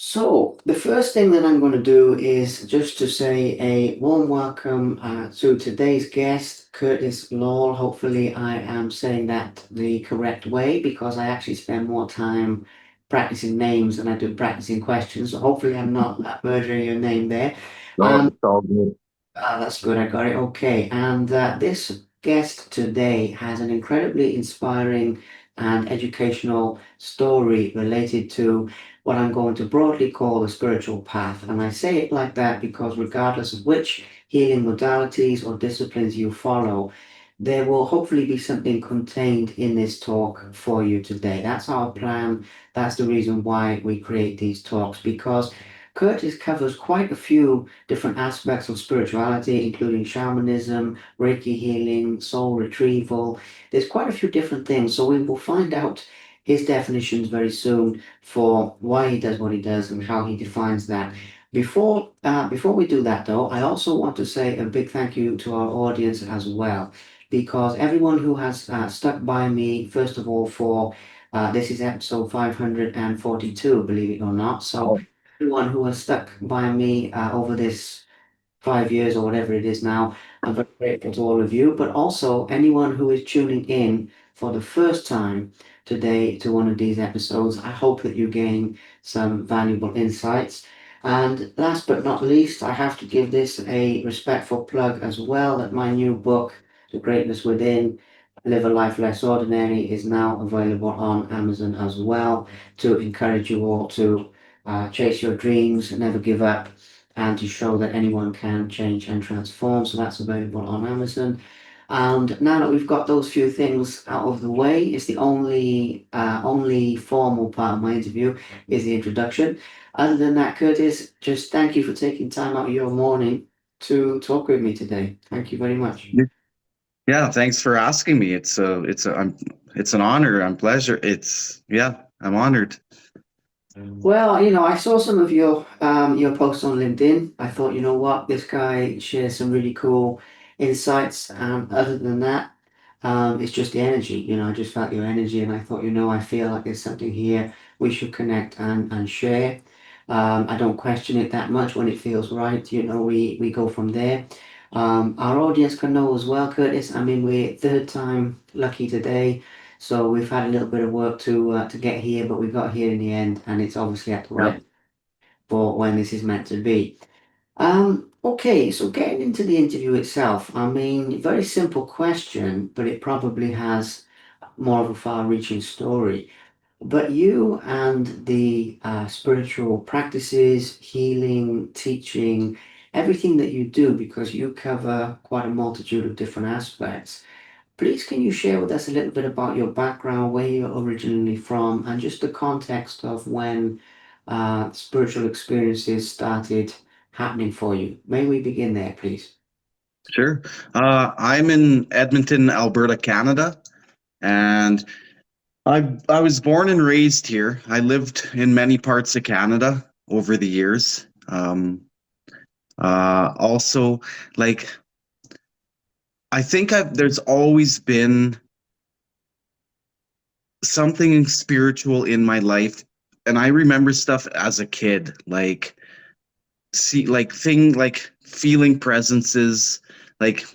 So, the first thing that I'm going to do is just to say a warm welcome to today's guest, Curtis Lall. Hopefully, I am saying that the correct way because I actually spend more time practicing names than I do practicing questions. So, hopefully, I'm not murdering your name there. No, Um, it's all good. that's good. I got it. Okay. And this guest today has an incredibly inspiring and educational story related to what I'm going to broadly call the spiritual path. And I say it like that because regardless of which healing modalities or disciplines you follow, there will hopefully be something contained in this talk for you today. That's our plan. That's the reason why we create these talks because Curtis covers quite a few different aspects of spirituality, including shamanism, Reiki healing, soul retrieval. There's quite a few different things. So we will find out his definitions very soon for why he does what he does and how he defines that. Before we do that, though, I also want to say a big thank you to our audience as well, because everyone who has stuck by me, first of all, for this is episode 542, believe it or not. So Oh, everyone who has stuck by me over this 5 years or whatever it is now. I'm very grateful to all of you, but also anyone who is tuning in for the first time today to one of these episodes. I hope that you gain some valuable insights. And last but not least, I have to give this a respectful plug as well that my new book, The Greatness Within, Live a Life Less Ordinary, is now available on Amazon as well to encourage you all to chase your dreams, never give up, and to show that anyone can change and transform. So that's available on Amazon. And now that we've got those few things out of the way, it's the only formal part of my interview is the introduction. Other than that, Curtis, just thank you for taking time out of your morning to talk with me today. Thank you very much. yeah. Thanks for asking me. It's an honor. I'm pleasure. I'm honored. Well, I saw some of your posts on LinkedIn. I thought, you know what, this guy shares some really cool insights. Other than that, it's just the energy. I just felt your energy, and I thought, I feel like there's something here we should connect and share. I don't question it that much when it feels right. We go from there. Our audience can know as well, Curtis. I mean, we're third time lucky today. So we've had a little bit of work to get here, but we got here in the end, and it's obviously at the Yep. right for when this is meant to be. Okay, so getting into the interview itself, I mean, very simple question, but it probably has more of a far-reaching story. But you and the spiritual practices, healing, teaching, everything that you do, because you cover quite a multitude of different aspects. Please, can you share with us a little bit about your background, where you're originally from, and just the context of when spiritual experiences started happening for you? May we begin there, please? Sure. I'm in Edmonton, Alberta, Canada, and I was born and raised here. I lived in many parts of Canada over the years. Also, like there's always been something spiritual in my life, and I remember stuff as a kid, like feeling presences, like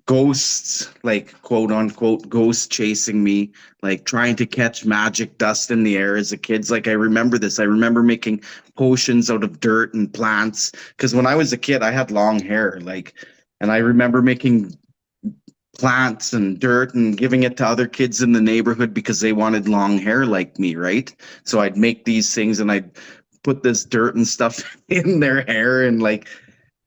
ghosts, like quote unquote ghosts chasing me, like trying to catch magic dust in the air as a kid. Like I remember this. I remember making potions out of dirt and plants because when I was a kid I had long hair, and I remember making plants and dirt and giving it to other kids in the neighborhood because they wanted long hair like me, right? So I'd make these things and I'd put this dirt and stuff in their hair. And like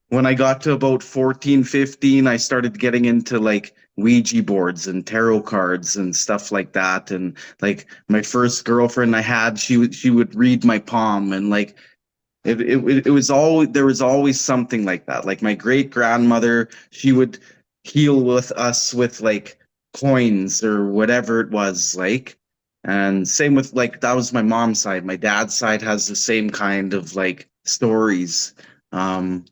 when I got to about 14, 15, I started getting into like Ouija boards and tarot cards and stuff like that. And like my first girlfriend I had, she would read my palm, and like it was always, there was always something like that. Like my great grandmother, she would heal with us with like coins or whatever it was like. And same with like that was my mom's side. My dad's side has the same kind of like stories. Um,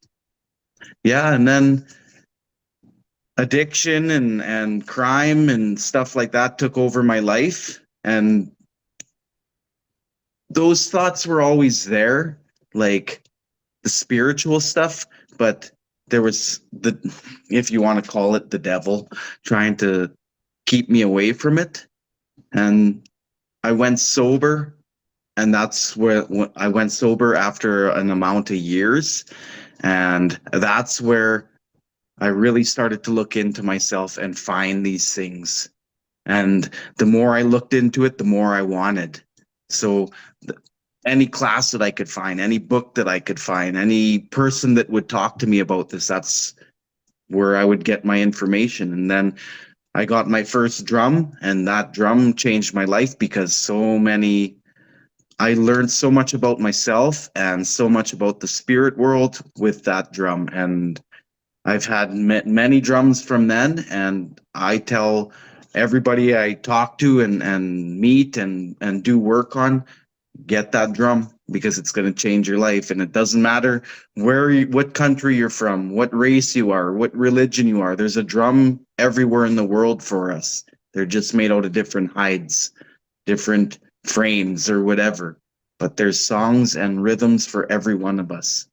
yeah, and then addiction and crime and stuff like that took over my life. And those thoughts were always there, like the spiritual stuff, but there was the, if you want to call it, the devil trying to keep me away from it. And I went sober, and that's where I went sober after an amount of years. And that's where I really started to look into myself and find these things. And the more I looked into it, the more I wanted. So any class that I could find, any book that I could find, any person that would talk to me about this, that's where I would get my information. And then I got my first drum, and that drum changed my life because I learned so much about myself and so much about the spirit world with that drum. And I've had many drums from then, and I tell everybody I talk to and meet and do work on, get that drum because it's going to change your life. And it doesn't matter what country you're from, what race you are, what religion you are. There's a drum everywhere in the world for us. They're just made out of different hides, different frames or whatever. But there's songs and rhythms for every one of us.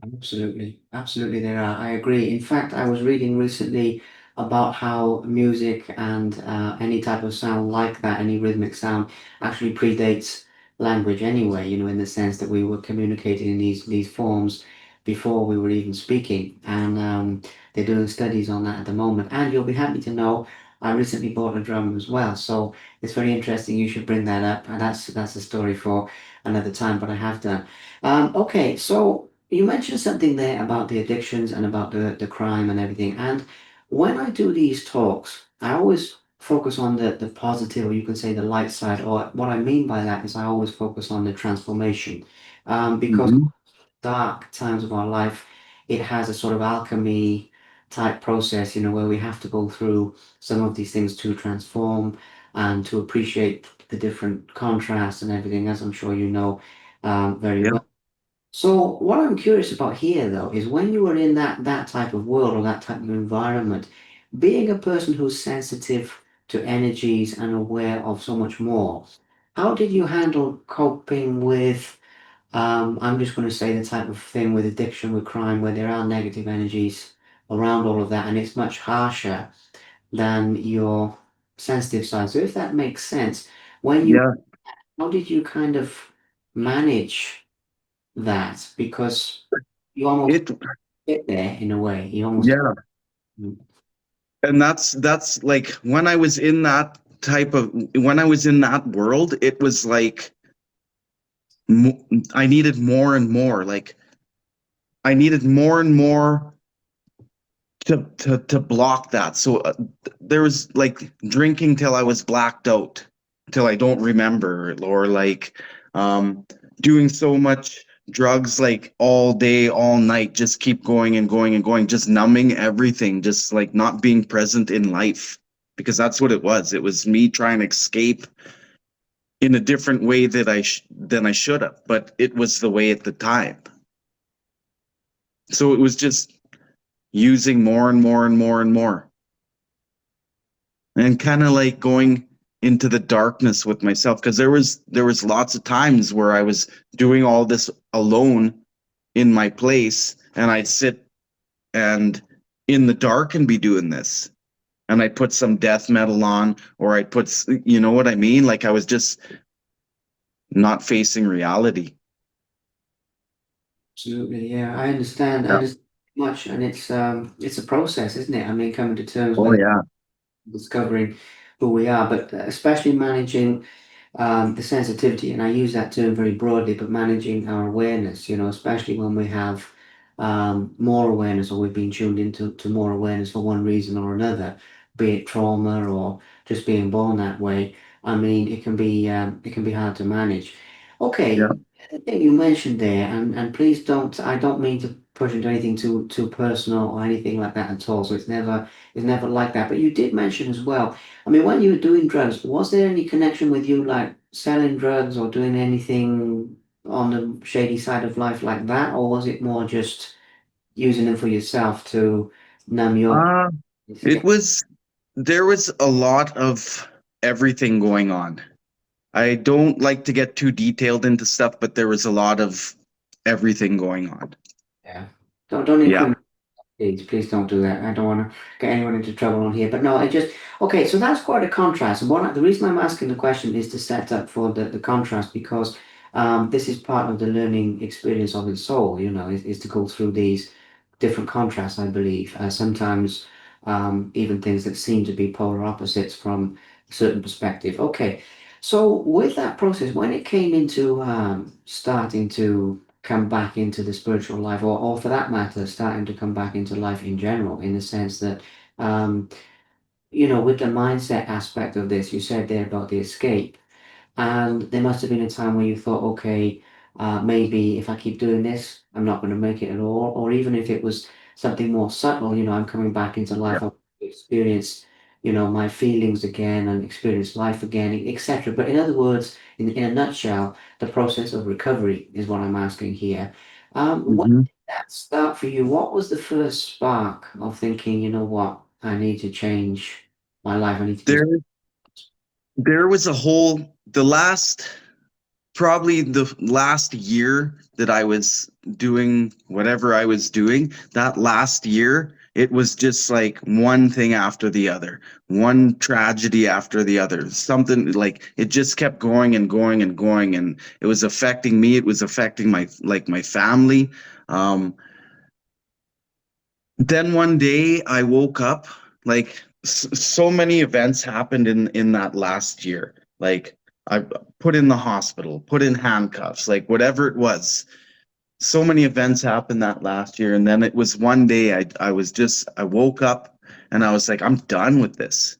Absolutely, absolutely, there are. I agree. In fact, I was reading recently about how music and any type of sound like that, any rhythmic sound, actually predates language anyway. In the sense that we were communicating in these forms before we were even speaking, and they're doing studies on that at the moment. And you'll be happy to know I recently bought a drum as well, so it's very interesting. You should bring that up, and that's a story for another time. But I have done. Okay, so you mentioned something there about the addictions and about the crime and everything. And when I do these talks, I always focus on the positive, or you can say the light side. Or what I mean by that is I always focus on the transformation. Because Mhm. dark times of our life, it has a sort of alchemy type process, where we have to go through some of these things to transform and to appreciate the different contrasts and everything, as I'm sure you know very Yeah. well. So what I'm curious about here, though, is when you were in that type of world or that type of environment, being a person who's sensitive to energies and aware of so much more, how did you handle coping with, I'm just going to say the type of thing with addiction, with crime, where there are negative energies around all of that, and it's much harsher than your sensitive side. So if that makes sense, when you, Yeah. how did you kind of manage that? Because you almost It get there in a way. You almost. yeah. And that's like when I was in that world, it was like I needed more and more. Like I needed more and more to block that. So there was like drinking till I was blacked out, till I don't remember, or like um, doing so much drugs like all day, all night, just keep going and going and going, just numbing everything, just like not being present in life. Because that's what it was. It was me trying to escape in a different way than I should have, but it was the way at the time. So it was just using more and more and more and more, and kind of like going into the darkness with myself, because there was lots of times where I was doing all this alone in my place, and I'd sit and in the dark and be doing this, and I'd put some death metal on, or I'd put, you know what I mean, like I was just not facing reality. Absolutely, yeah, I understand. I Yeah. understand much, and it's a process, isn't it? I mean, coming to terms Oh with yeah. discovering who we are, but especially managing the sensitivity, and I use that term very broadly, but managing our awareness, especially when we have more awareness or we've been tuned into more awareness for one reason or another, be it trauma or just being born that way. I mean, it can be hard to manage. Yeah. Okay, the thing you mentioned there, and please don't, I don't mean to push into anything too personal or anything like that at all. So it's never like that. But you did mention as well. I mean, when you were doing drugs, was there any connection with you, like selling drugs or doing anything on the shady side of life like that, or was it more just using them for yourself to numb your uh to it get was there was a lot of everything going on. I don't like to get too detailed into stuff, but there was a lot of everything going on. Yeah. Don't Yeah. incriminate. Please don't do that. I don't want to get anyone into trouble on here. But no, I just okay. So that's quite a contrast. And the reason I'm asking the question is to set up for the contrast because this is part of the learning experience of the soul. Is to go through these different contrasts. I believe sometimes even things that seem to be polar opposites from a certain perspective. Okay, so with that process, when it came into starting to come back into the spiritual life, or for that matter, starting to come back into life in general, in the sense that, um, with the mindset aspect of this, you said there about the escape. And there must have been a time where you thought, okay, maybe if I keep doing this, I'm not going to make it at all. Or even if it was something more subtle, I'm coming back into Yeah. life, I've experienced, my feelings again and experience life again, etc. But in other words, in a nutshell, the process of recovery is what I'm asking here. When Hmm. did that start for you? What was the first spark of thinking, you know what, I need to change my life, I need to do. There, there was a whole, the last, probably the last year that I was doing whatever I was doing, that last year, it was just like one thing after the other, one tragedy after the other. Something like it just kept going and going and going, and it was affecting me. It was affecting my family. Um, then one day I woke up, like so many events happened in that last year. Like I put in the hospital, put in handcuffs, like whatever it was. So many events happened that last year, and then it was one day I woke up and I was like, I'm done with this.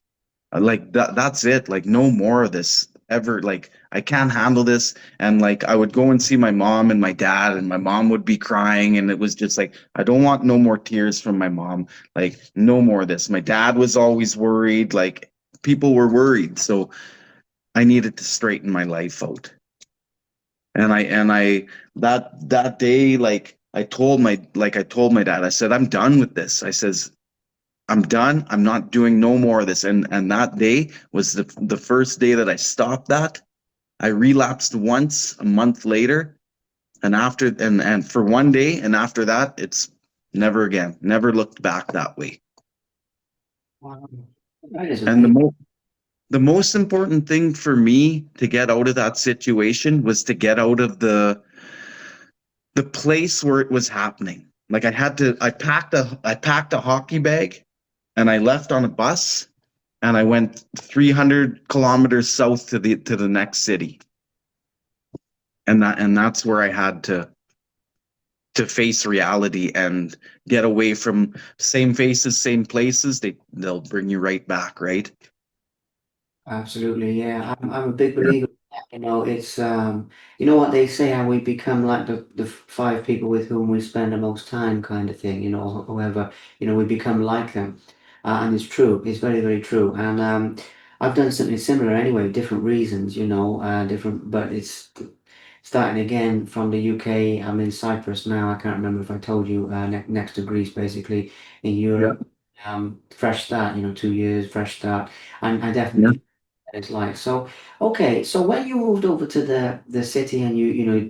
Like that's it. Like no more of this ever. Like I can't handle this. And like I would go and see my mom and my dad, and my mom would be crying, and it was just like I don't want no more tears from my mom. Like no more of this. My dad was always worried. Like people were worried, so I needed to straighten my life out. And I that day, like I told my dad, I said, I'm done with this. I says, I'm done. I'm not doing no more of this. And that day was the first day that I stopped that. I relapsed once a month later, and for one day, and after that, it's never again. Never looked back that way. Wow. That is And amazing. the most important thing for me to get out of that situation was to get out of the place where it was happening. Like I packed a hockey bag and I left on a bus and I went 300 kilometers south to the next city. And that's where I had to face reality and get away from same faces, same places. They'll bring you right back, right? Absolutely, yeah. I'm a big believer in that. It's you know what they say, how we become like the five people with whom we spend the most time, kind of thing. Whoever, we become like them, and it's true. It's very, very true. And I've done something similar anyway, different reasons. Different, but it's starting again from the UK. I'm in Cyprus now. I can't remember if I told you, next to Greece, basically in Yeah. Europe. Fresh start. 2 years, fresh start, and I Yeah. definitely it's like so. Okay, so when you moved over to the city and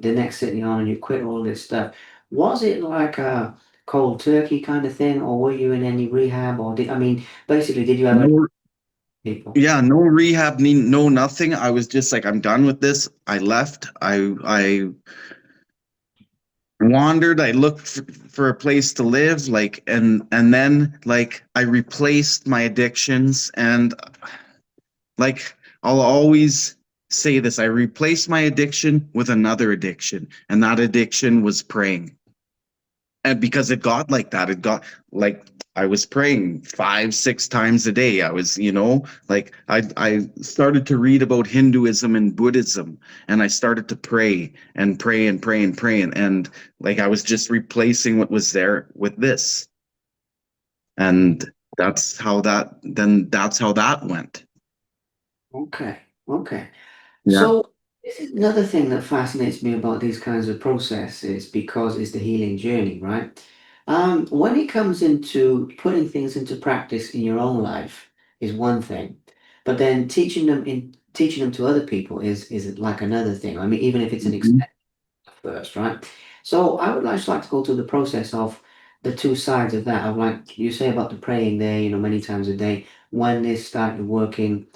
the next city on and you quit all this stuff, was it like a cold turkey kind of thing, or were you in any rehab, or basically, did you have any No, people? yeah, no rehab, no nothing. I was just like, I'm done with this. I left. I wandered. I looked for a place to live, like, and then like I replaced my addictions, and like I'll always say this: I replaced my addiction with another addiction, and that addiction was praying. And because it got like that, it got like I was praying 5 6 times a day. I was, like I started to read about Hinduism and Buddhism, and I started to pray and pray and pray and pray, and like I was just replacing what was there with this. And that's how that went. Okay, okay. Yeah. So this is another thing that fascinates me about these kinds of processes because it's the healing journey, right? When it comes into putting things into practice in your own life is one thing, but then teaching them to other people is like another thing. I mean, even if it's an Mhm. expense first, right? So I would just like to go through the process of the two sides of that. Of like you say about the praying there, many times a day. When this started working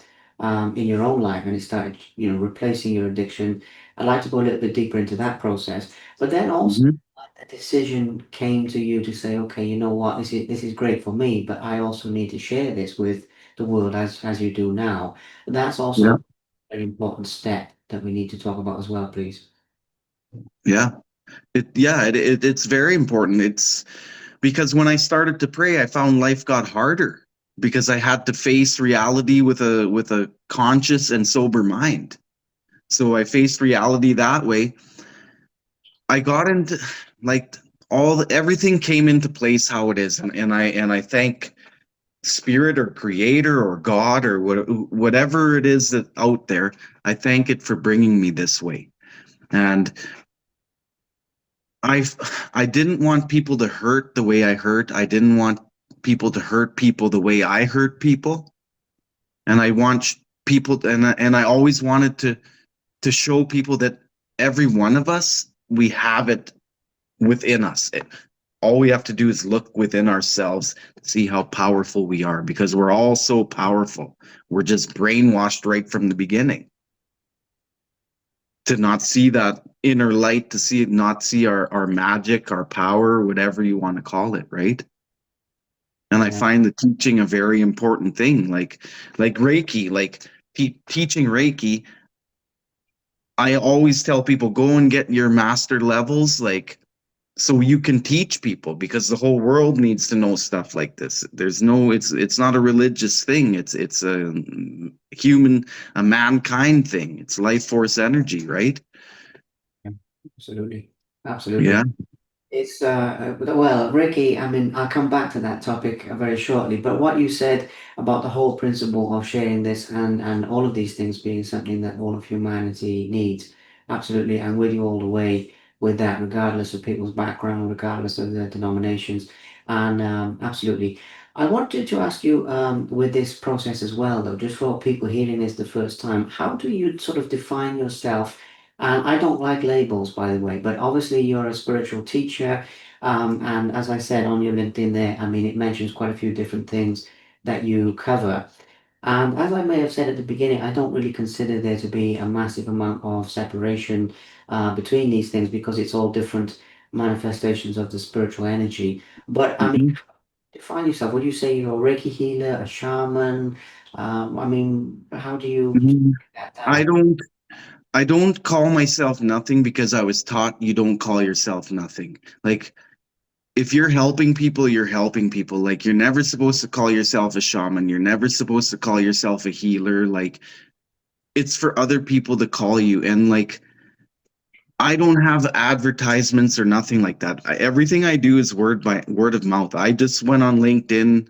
in your own life and it started, replacing your addiction, I'd like to go a little bit deeper into that process. But then also, Mhm. a decision came to you to say, okay, you know what, this is great for me, but I also need to share this with the world as you do now. That's Yeah. also an important step that we need to talk about as well, please. Yeah. It's very important. It's because when I started to pray, I found life got harder because I had to face reality with a conscious and sober mind. So I faced reality that way. I got into like everything came into place how it is, and I thank spirit or creator or God or whatever it is that out there. I thank it for bringing me this way. And I I didn't want people to hurt the way I hurt. I didn't want people to hurt people the way I hurt people. And I want people and I always wanted to show people that every one of us we have it within us. All we have to do is look within ourselves to see how powerful we are because we're all so powerful. We're just brainwashed right from the beginning to not see that inner light, to see not see our magic, our power, whatever you want to call it, right? And I Yeah. find the teaching a very important thing, like Reiki, like teaching Reiki. I always tell people go and get your master levels, like so you can teach people because the whole world needs to know stuff like this. It's not a religious thing. It's a human, a mankind thing. It's life force energy, right? Absolutely. Yeah. Absolutely. It's well, Ricky, I mean, I'll come back to that topic very shortly, but what you said about the whole principle of sharing this and all of these things being something that all of humanity needs, absolutely, I'm with you all the way with that, regardless of people's background, regardless of their denominations, and absolutely. I wanted to ask you with this process as well, though, just for people hearing this the first time, how do you sort of define yourself? And I don't like labels, by the way, but obviously you're a spiritual teacher. And as I said on your LinkedIn there, I mean, it mentions quite a few different things that you cover. And as I may have said at the beginning, I don't really consider there to be a massive amount of separation between these things because it's all different manifestations of the spiritual energy. But I mean, Mhm. define yourself. Would you say you're a Reiki healer, a shaman? I mean, how do you Mhm. break that I down? don't I don't call myself nothing because I was taught you don't call yourself nothing. Like if you're helping people, you're helping people. Like you're never supposed to call yourself a shaman. You're never supposed to call yourself a healer. Like it's for other people to call you. And like I don't have advertisements or nothing like that. Everything I do is word of mouth. I just went on LinkedIn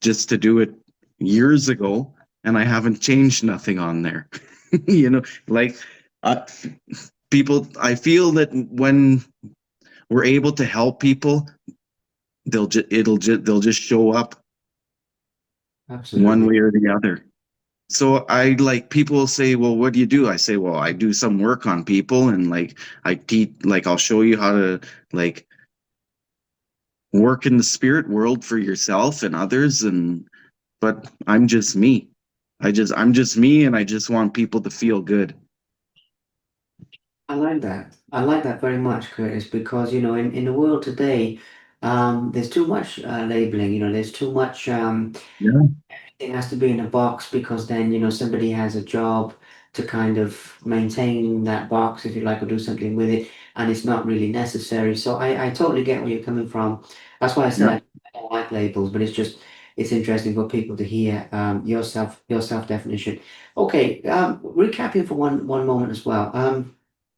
just to do it years ago, and I haven't changed nothing on there. Like uh, people, I feel that when we're able to help people, they'll just show up one Absolutely. way or the other. So I like people say, well, what do you do? I say, well, I do some work on people and like I teach, like I'll show you how to like work in the spirit world for yourself and others. And but I'm just me. I'm just me and I just want people to feel good. I like that. I like that very much, Curtis, because in the world today, there's too much labeling. There's too much. Yeah. It has to be in a box because then somebody has a job to kind of maintain that box, if you like, or do something with it, and it's not really necessary. So I totally get where you're coming from. That's why I Yeah. said I don't like labels, but it's interesting for people to hear your self definition. Okay, recapping for one moment as well.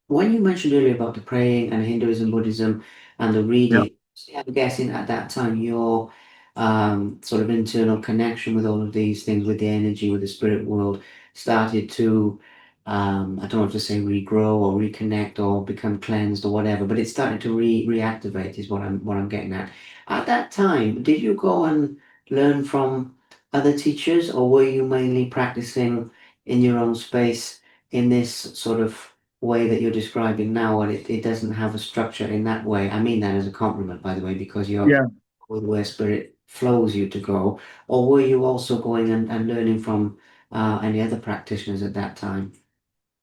When you mentioned earlier about the praying and Hinduism, Buddhism, and the Yeah. reading, I'm guessing at that time your sort of internal connection with all of these things, with the energy, with the spirit world, started to, I don't want to say regrow or reconnect or become cleansed or whatever, but it started to reactivate, is what I'm getting at. At that time, did you go and learn from other teachers, or were you mainly practicing in your own space in this sort of way that you're describing now, and it doesn't have a structure in that way. I mean that as a compliment, by the way, because you're Yeah. with where spirit flows you to go. Or were you also going and learning from any other practitioners at that time?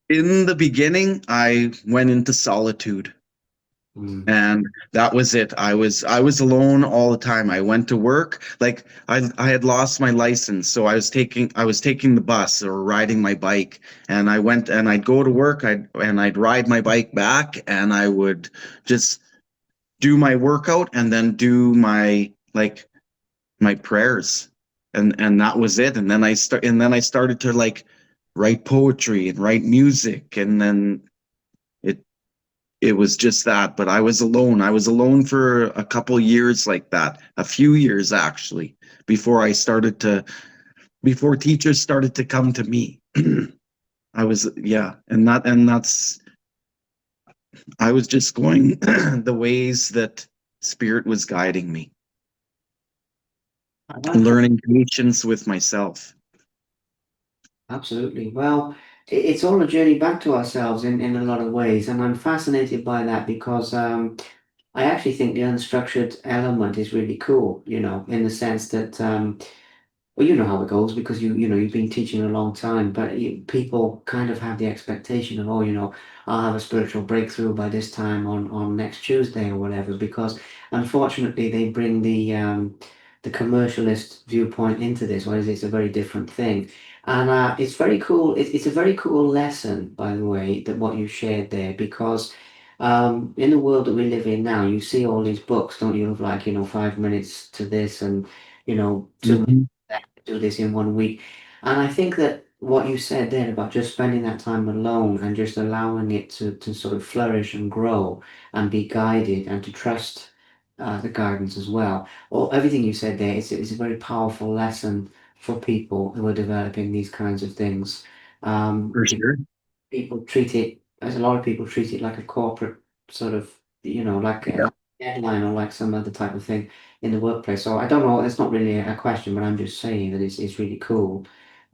In the beginning, I went into solitude. Mm. And that was it. I was alone all the time. I went to work, like I had lost my license, so I was taking the bus or riding my bike, and I went and I'd go to work, I'd ride my bike back, and I would just do my workout and then do my prayers, and that was it. And then I started to like write poetry and write music, and then it it was just that. But I was alone for a couple years, like that, a few years actually, before I started to before teachers started to come to me. I was, yeah, and that's I was just going the ways that spirit was guiding me, That's learning patience with myself. absolutely. Well, it's all a journey back to ourselves in a lot of ways, and I'm fascinated by that because I actually think the unstructured element is really cool, in the sense that well, you know how it goes because you've been teaching a long time, but people kind of have the expectation of, oh, I'll have a spiritual breakthrough by this time on next Tuesday or whatever, because unfortunately they bring the commercialist viewpoint into this, whereas it's a very different thing. And it's very cool. It's a very cool lesson, by the way, that what you shared there, because in the world that we live in now, you see all these books, don't you, of like, 5 minutes to this and, 2 minutes Mhm. do this in one week. And I think that what you said there about just spending that time alone and just allowing it to sort of flourish and grow and be guided and to trust the guidance as well. Or everything you said there is a very powerful lesson for people who are developing these kinds of things. For sure. People treat it, as a lot of people treat it like a corporate sort of, like Yeah. a deadline or like some other type of thing in the workplace. So I don't know, it's not really a question, but I'm just saying that it's really cool.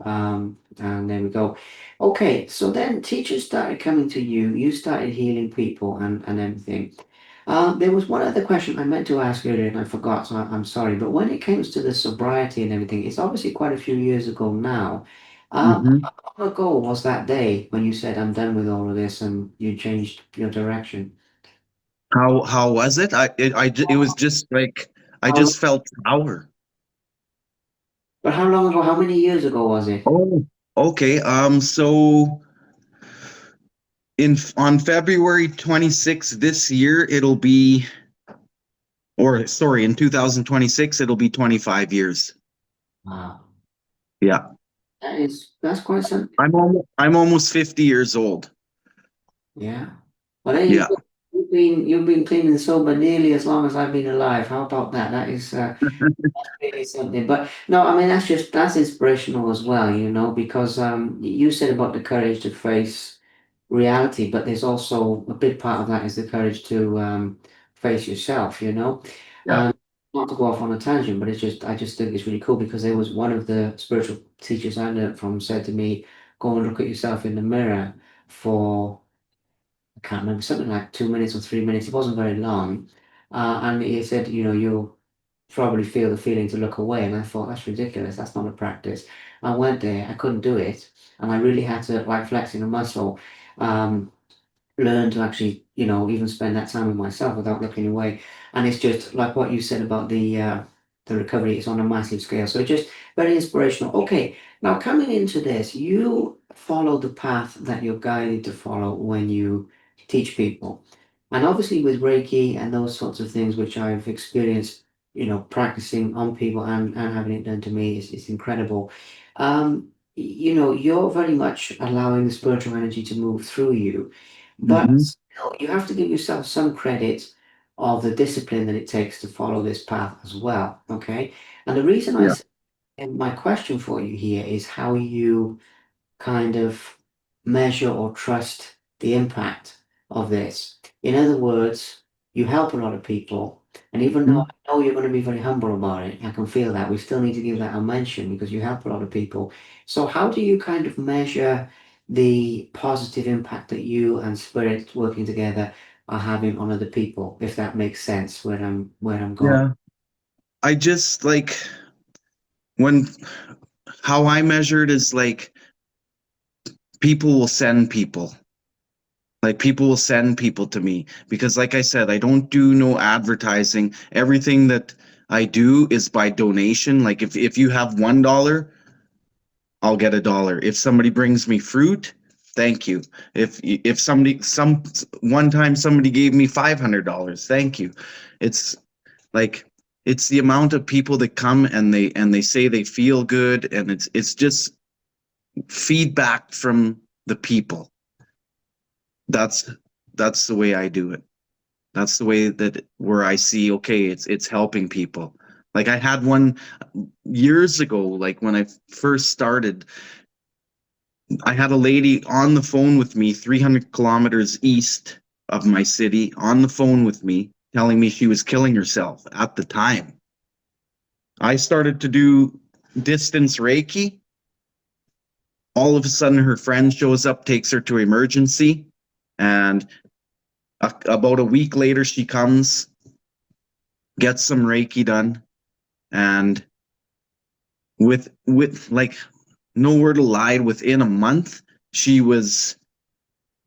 And there we go. Okay, so then teachers started coming to you, you started healing people and everything. There was one other question I meant to ask earlier and I forgot, so I'm sorry. But when it comes to the sobriety and everything, it's obviously quite a few years ago now. Hmm. How long ago was that day when you said, I'm done with all of this and you changed your direction? How was it? It was just like I How, just felt power. but how long ago, how many years ago was it? Oh, okay. So in on February 26th this year, it'll be, or sorry, in 2026, it'll be 25 years. Wow, Yeah. that's quite something. I'm almost 50 years old. Yeah. Well, there you Yeah. go. You've been clean and sober nearly as long as I've been alive. How about that? That is really something. But no, I mean that's inspirational as well, because you said about the courage to face reality, but there's also a big part of that is the courage to face yourself, Yeah. and not to go off on a tangent, but I just think it's really cool because there was one of the spiritual teachers I learned from said to me, go and look at yourself in the mirror for I can't remember, something like 2 minutes or 3 minutes. It wasn't very long. And he said, you'll probably feel the feeling to look away. And I thought, that's ridiculous. That's not a practice. I went there, I couldn't do it. And I really had to, like flexing a muscle, um, learn to actually, even spend that time with myself without looking away. And it's just like what you said about the recovery, it's on a massive scale. So just very inspirational. Okay, now coming into this, you follow the path that you're guided to follow when you teach people. And obviously with Reiki and those sorts of things, which I've experienced, practicing on people and having it done to me is incredible. You're very much allowing the spiritual energy to move through you. But Hmm. still, you have to give yourself some credit of the discipline that it takes to follow this path as well. Okay. And the reason I Yeah. say, and my question for you here is how you kind of measure or trust the impact of this. In other words, you help a lot of people, And even though Mhm. I know you're going to be very humble about it, I can feel that we still need to give that a mention because you help a lot of people. So how do you kind of measure the positive impact that you and Spirit working together are having on other people, if that makes sense where I'm going? Yeah. I just like when how I measured is like people will send people. Like people will send people to me because like I said, I don't do no advertising. Everything that I do is by donation. Like if you have $1, I'll get $1. If somebody brings me fruit, thank you. If somebody some one time somebody gave me $500, thank you. It's like it's the amount of people that come and they say they feel good and it's just feedback from the people. That's that's the way I do it. That's the way that where I see okay, it's helping people. Like I had one years ago, like when I first started, I had a lady on the phone with me 300 kilometers east of my city on the phone with me telling me she was killing herself at the time. I started to do distance Reiki. All of a sudden, her friend shows up, takes her to emergency, and about a week later, she comes, gets some Reiki done, and with like no word of lie, within a month, she was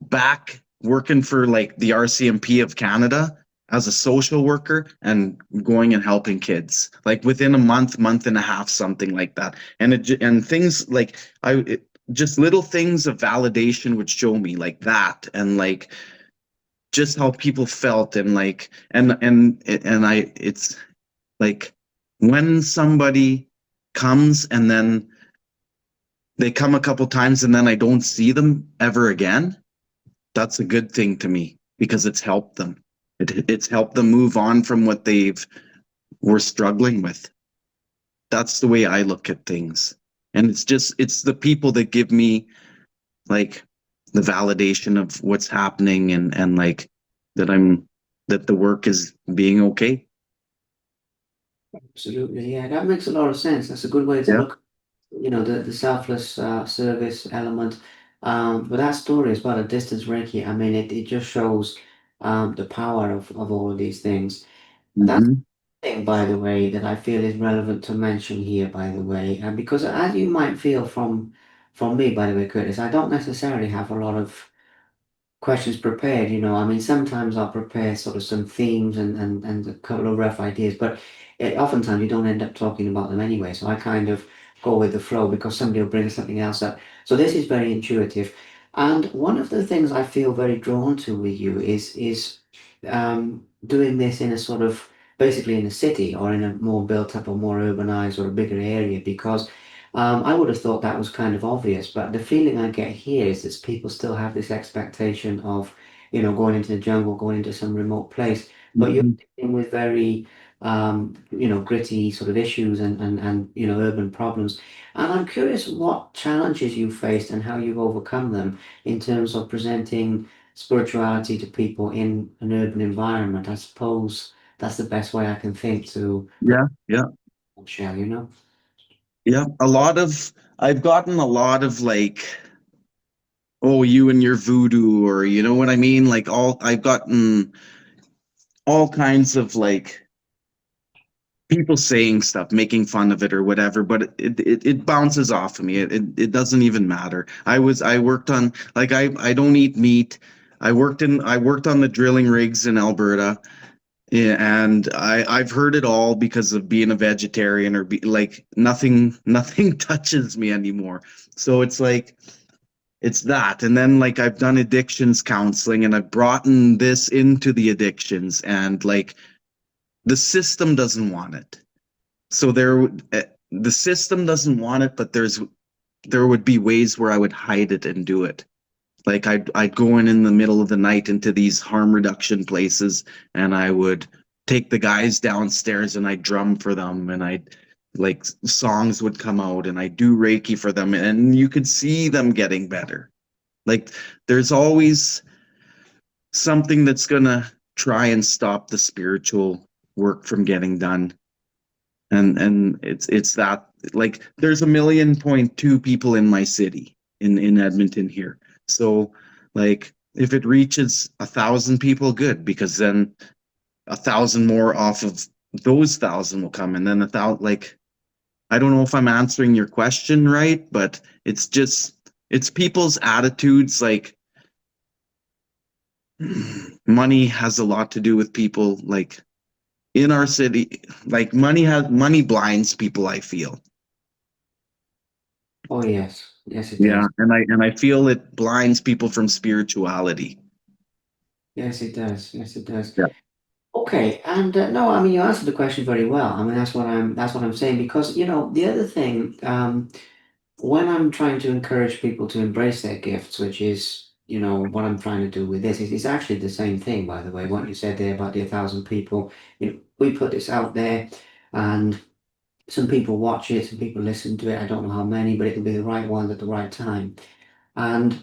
back working for like the RCMP of Canada as a social worker and going and helping kids like within a month and a half, something like that. And things like just little things of validation would show me like that and like just how people felt and like and I it's like when somebody comes and then they come a couple times and then I don't see them ever again, that's a good thing to me because it's helped them. It's helped them move on from what they've were struggling with. That's the way I look at things. And it's the people that give me like the validation of what's happening and like that I'm that the work is being okay. Absolutely, yeah, that makes a lot of sense. That's a good way to Yeah. look, the selfless service element. But that story is about a distance Reiki. I mean, it just shows the power of all of these things. And that's Hmm. the thing, by the way, that I feel is relevant to mention here, by the way, because as you might feel from me, by the way, Curtis, I don't necessarily have a lot of questions prepared, I mean, sometimes I'll prepare sort of some themes and a couple of rough ideas, but oftentimes you don't end up talking about them anyway. So I kind of go with the flow because somebody will bring something else up. So this is very intuitive. And one of the things I feel very drawn to with you is doing this in a sort of basically in a city or in a more built up or more urbanized or a bigger area because I would have thought that was kind of obvious, but the feeling I get here is that people still have this expectation of, going into the jungle, going into some remote place, but you're Hmm. dealing with very, gritty sort of issues and urban problems. And I'm curious what challenges you faced and how you've overcome them in terms of presenting spirituality to people in an urban environment. I suppose that's the best way I can think to put Yeah. Yeah. it, Shell. Yeah. I've gotten a lot of like, oh, you and your voodoo, or you know what I mean? Like I've gotten all kinds of like people saying stuff, making fun of it or whatever, but it bounces off of me. It doesn't even matter. I worked on like I don't eat meat. I worked on the drilling rigs in Alberta. Yeah, and I've heard it all because of being a vegetarian or like nothing touches me anymore. So it's like it's that. And then like I've done addictions counseling and I've brought in this into the addictions and like the system doesn't want it. So the system doesn't want it, but there would be ways where I would hide it and do it. Like I'd go in the middle of the night into these harm reduction places and I would take the guys downstairs and I'd drum for them and I'd like songs would come out and I do Reiki for them and you could see them getting better. Like there's always something that's gonna try and stop the spiritual. work from getting done. And it's that, like, there's 1.2 million people in my city, in Edmonton here. So like if it reaches 1,000 people, good, because then 1,000 more off of those 1,000 will come, and then 1,000, like, I don't know if I'm answering your question right, but it's just, it's people's attitudes. Like, money has a lot to do with people, like, in our city. Like, money blinds people, I feel. Oh yes, yes it Yeah, does. and I feel it blinds people from spirituality. Yes it does. Yes it does. Yeah. Okay, and no, I mean you answered the question very well. I mean that's what I'm saying because the other thing, when I'm trying to encourage people to embrace their gifts, which is what I'm trying to do with this, is actually the same thing. By the way, what you said there about the 1,000 people, we put this out there, and some people watch it, some people listen to it. I don't know how many, but it'll be the right ones at the right time. And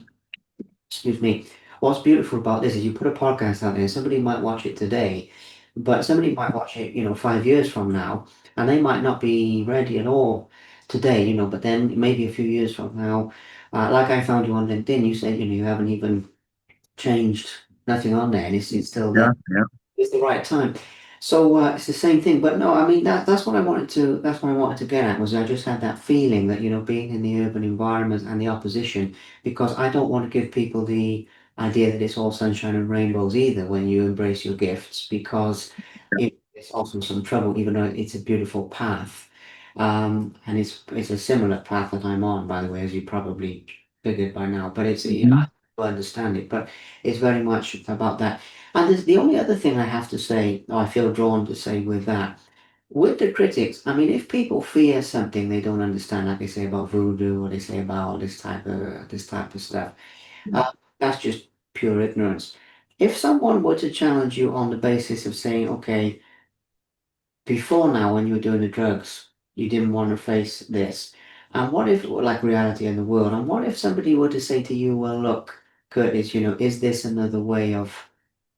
excuse me. What's beautiful about this is you put a podcast out there, somebody might watch it today, but somebody might watch it, 5 years from now, and they might not be ready at all today, but then maybe a few years from now, like I found you on LinkedIn, you said, you haven't even changed nothing on there, and it's still there. Yeah, yeah. It's the right time. So it's the same thing, but no, I mean that's what I wanted to get at was I just had that feeling that being in the urban environment and the opposition because I don't want to give people the idea that it's all sunshine and rainbows either when you embrace your gifts because it's also some trouble even though it's a beautiful path, and it's a similar path that I'm on by the way as you probably figured by now, but it's Mhm. I understand it, but it's very much about that. And there's the only other thing I have to say, or I feel drawn to say with that, with the critics, I mean, if people fear something they don't understand, like they say about voodoo or they say about this type of stuff, uh, that's just pure ignorance. If someone were to challenge you on the basis of saying, okay, before now when you were doing the drugs, you didn't want to face this, and what if, like reality in the world, and what if somebody were to say to you, well, look, Curtis, is this another way of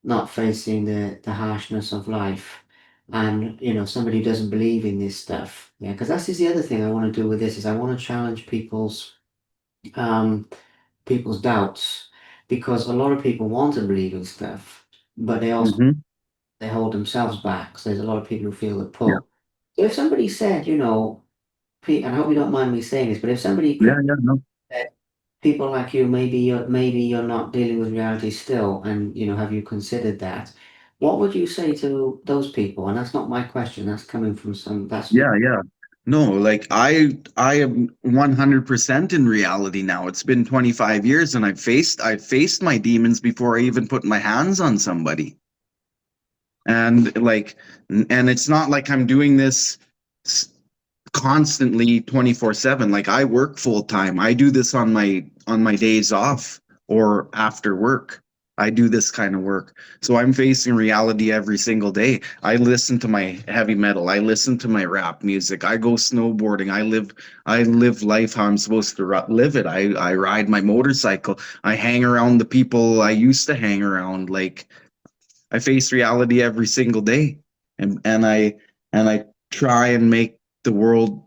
not facing the harshness of life. And somebody who doesn't believe in this stuff. Yeah, because that's just the other thing I want to do with this is I want to challenge um people's doubts because a lot of people want to believe in stuff, but Mhm. they hold themselves back. So there's a lot of people who feel the Yeah. pull. So if somebody said, Pete, and I hope you don't mind me saying this, but if somebody Yeah, yeah, no. people like you, maybe you're not dealing with reality still, and have you considered that? What would you say to those people? And that's not my question. That's coming from some. That's Yeah, yeah. No, like, I am 100% in reality now. It's been 25 years, and I've faced my demons before I even put my hands on somebody. And like, and it's not like I'm doing this s- constantly 24/7. Like, I work full time. I do this on my days off or after work. I do this kind of work. So I'm facing reality every single day. I listen to my heavy metal. I listen to my rap music. I go snowboarding. I live life how I'm supposed to live it. I ride my motorcycle. I hang around the people I used to hang around. Like, I face reality every single day, and I try and make the world,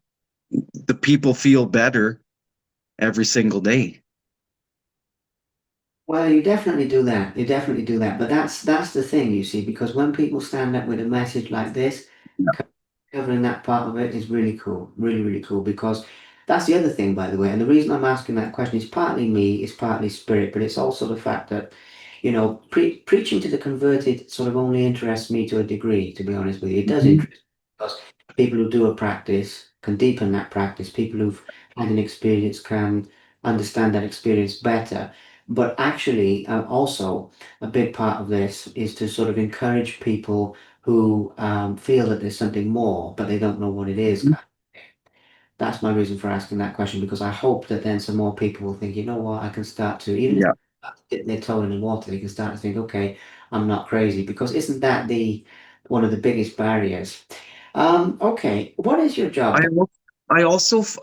the people, feel better every single day. well, you definitely do that. You definitely do that. But that's the thing, you see, because when people stand up with a message like this, Yeah. covering that part of it is really cool, really, really cool. Because that's the other thing, by the way. And the reason I'm asking that question is partly me, it's partly spirit, but it's also the fact that, preaching to the converted sort of only interests me to a degree, to be honest with you. It does Mhm. interest me because people who do a practice can deepen that practice. People who've had an experience can understand that experience better. But actually, also, a big part of this is to sort of encourage people who feel that there's something more, but they don't know what it is. That's my reason for asking that question because I hope that then some more people will think, you know what, I can start to, even if Yeah. they're dipping their toe in the water, they can start to think, okay, I'm not crazy. Because isn't that the one of the biggest barriers? Okay, what is your job? I al-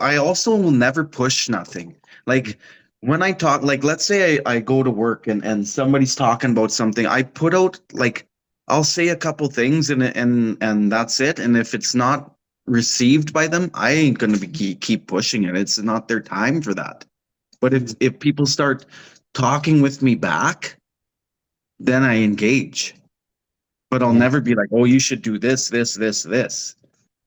I also will never push nothing. Like, when I talk, like, let's say I go to work, and somebody's talking about something, I put out, like, I'll say a couple things and that's it. And if it's not received by them, I ain't gonna be keep pushing it. It's not their time for that. But Mm, if people start talking with me back, then I engage. But I'll yeah. never be like, oh, you should do this, this, this, this.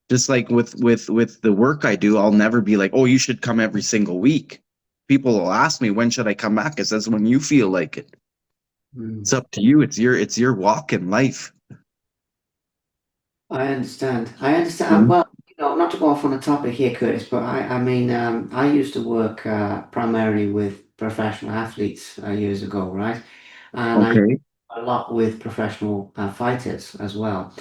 Just like with the work I do, I'll never be like, oh, you should come every single week. People will ask me, when should I come back? I says, when you feel like it. Mm. It's up to you. It's your walk in life. I understand. I understand. Mhm. Well, not to go off on a topic here, Curtis, but I mean, I used to work primarily with professional athletes years ago, right? And I Okay. a lot with professional fighters as well.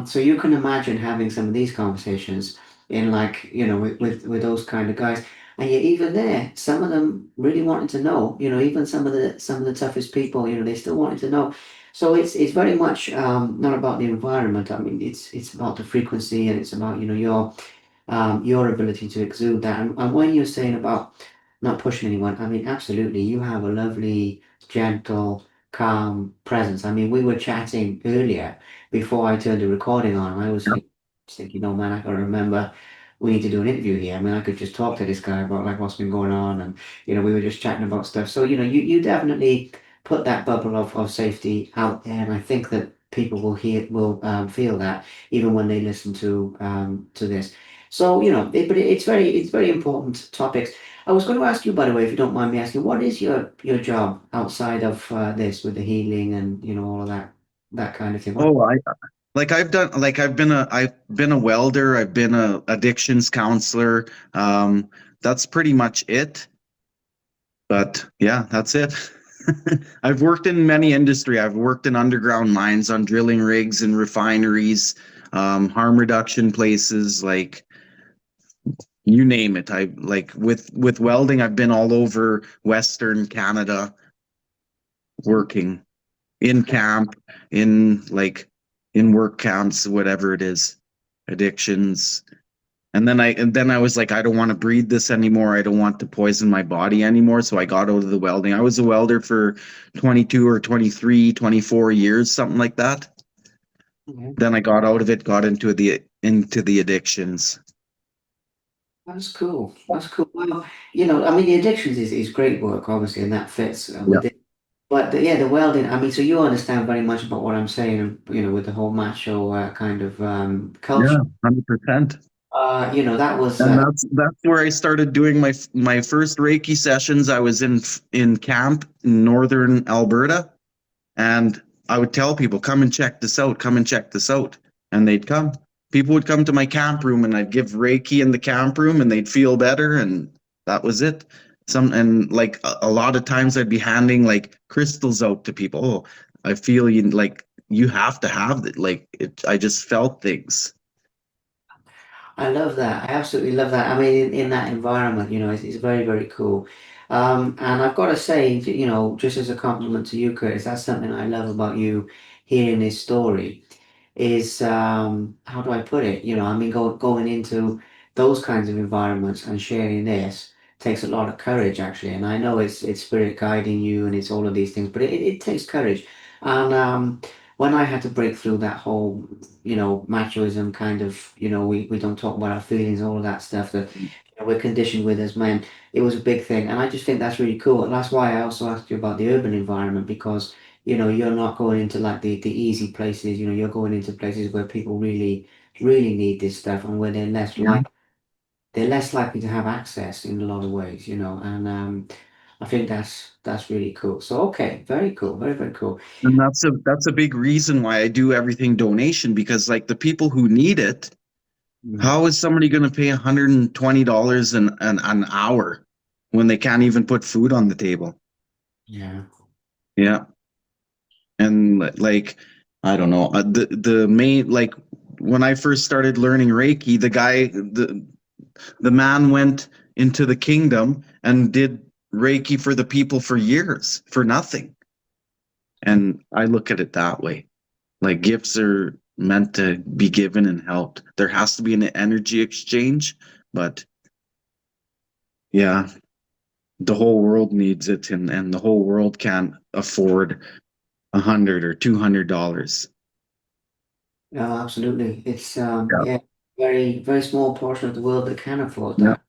So you can imagine having some of these conversations in like, with those kind of guys. And yet even there, some of them really wanted to know, even some of the toughest people, they still wanted to know. So it's very much not about the environment. I mean, it's about the frequency and it's about, your ability to exude that. And when you're saying about not pushing anyone, I mean, absolutely, you have a lovely, gentle, calm presence. I mean, we were chatting earlier before I turned the recording on, and I was Yeah. thinking, no man, I gotta remember we need to do an interview here. I mean, I could just talk to this guy about like what's been going on, and we were just chatting about stuff. So you definitely put that bubble of safety out there, and I think that people will feel that even when they listen to this. So, but it's very important topics. I was going to ask you, by the way, if you don't mind me asking, what is your job outside of this with the healing and all of that kind of thing? What? Oh, I've been a welder, I've been a addictions counselor. That's pretty much it. But yeah, that's it. I've worked in many industry. I've worked in underground mines, on drilling rigs and refineries, harm reduction places, like you name it. I like with welding, I've been all over Western Canada working in camp, in like in work camps, whatever it is, addictions. And then I was like, I don't want to breathe this anymore. I don't want to poison my body anymore. So I got out of the welding. I was a welder for 22 or 23, 24 years, something like that. Mhm. Then I got out of it, got into the addictions. That's cool. That's cool. Well, I mean, the addictions is great work, obviously, and that fits Yeah. with it. But yeah, the welding. I mean, so you understand very much about what I'm saying, with the whole macho kind of Yeah, culture. 100%. That was. And that's where I started doing my first Reiki sessions. I was in camp in northern Alberta, and I would tell people, come and check this out, come and check this out. And they'd come. People would come to my camp room and I'd give Reiki in the camp room and they'd feel better. And that was it. And like a lot of times I'd be handing like crystals out to people. Oh, I feel you, like you have to have it. Like I just felt things. I love that. I absolutely love that. I mean, in that environment, it's very, very cool. And I've got to say, just as a compliment to you, Curtis, that's something I love about you hearing this story is, how do I put it? I mean, going into those kinds of environments and sharing this takes a lot of courage, actually. And I know it's spirit guiding you and it's all of these things, but it takes courage. And when I had to break through that whole, machoism kind of, we don't talk about our feelings, all of that stuff that we're conditioned with as men, it was a big thing. And I just think that's really cool. And that's why I also asked you about the urban environment because you're not going into like the easy places, you're going into places where people really, really need this stuff and where they're less likely to have access in a lot of ways, and I think that's really cool. So okay, very cool, very, very cool. And that's a big reason why I do everything donation, because like the people who need it, Mm, how is somebody going to pay $120 an hour when they can't even put food on the table? yeah. Yeah. And like, I don't know, the main, like when I first started learning Reiki, the man went into the kingdom and did Reiki for the people for years for nothing. And I look at it that way. Like gifts are meant to be given and helped. There has to be an energy exchange, but yeah, the whole world needs it, and the whole world can't afford $100 or $200. No, absolutely. It's Yeah. yeah, very very small portion of the world that can afford Yeah. that.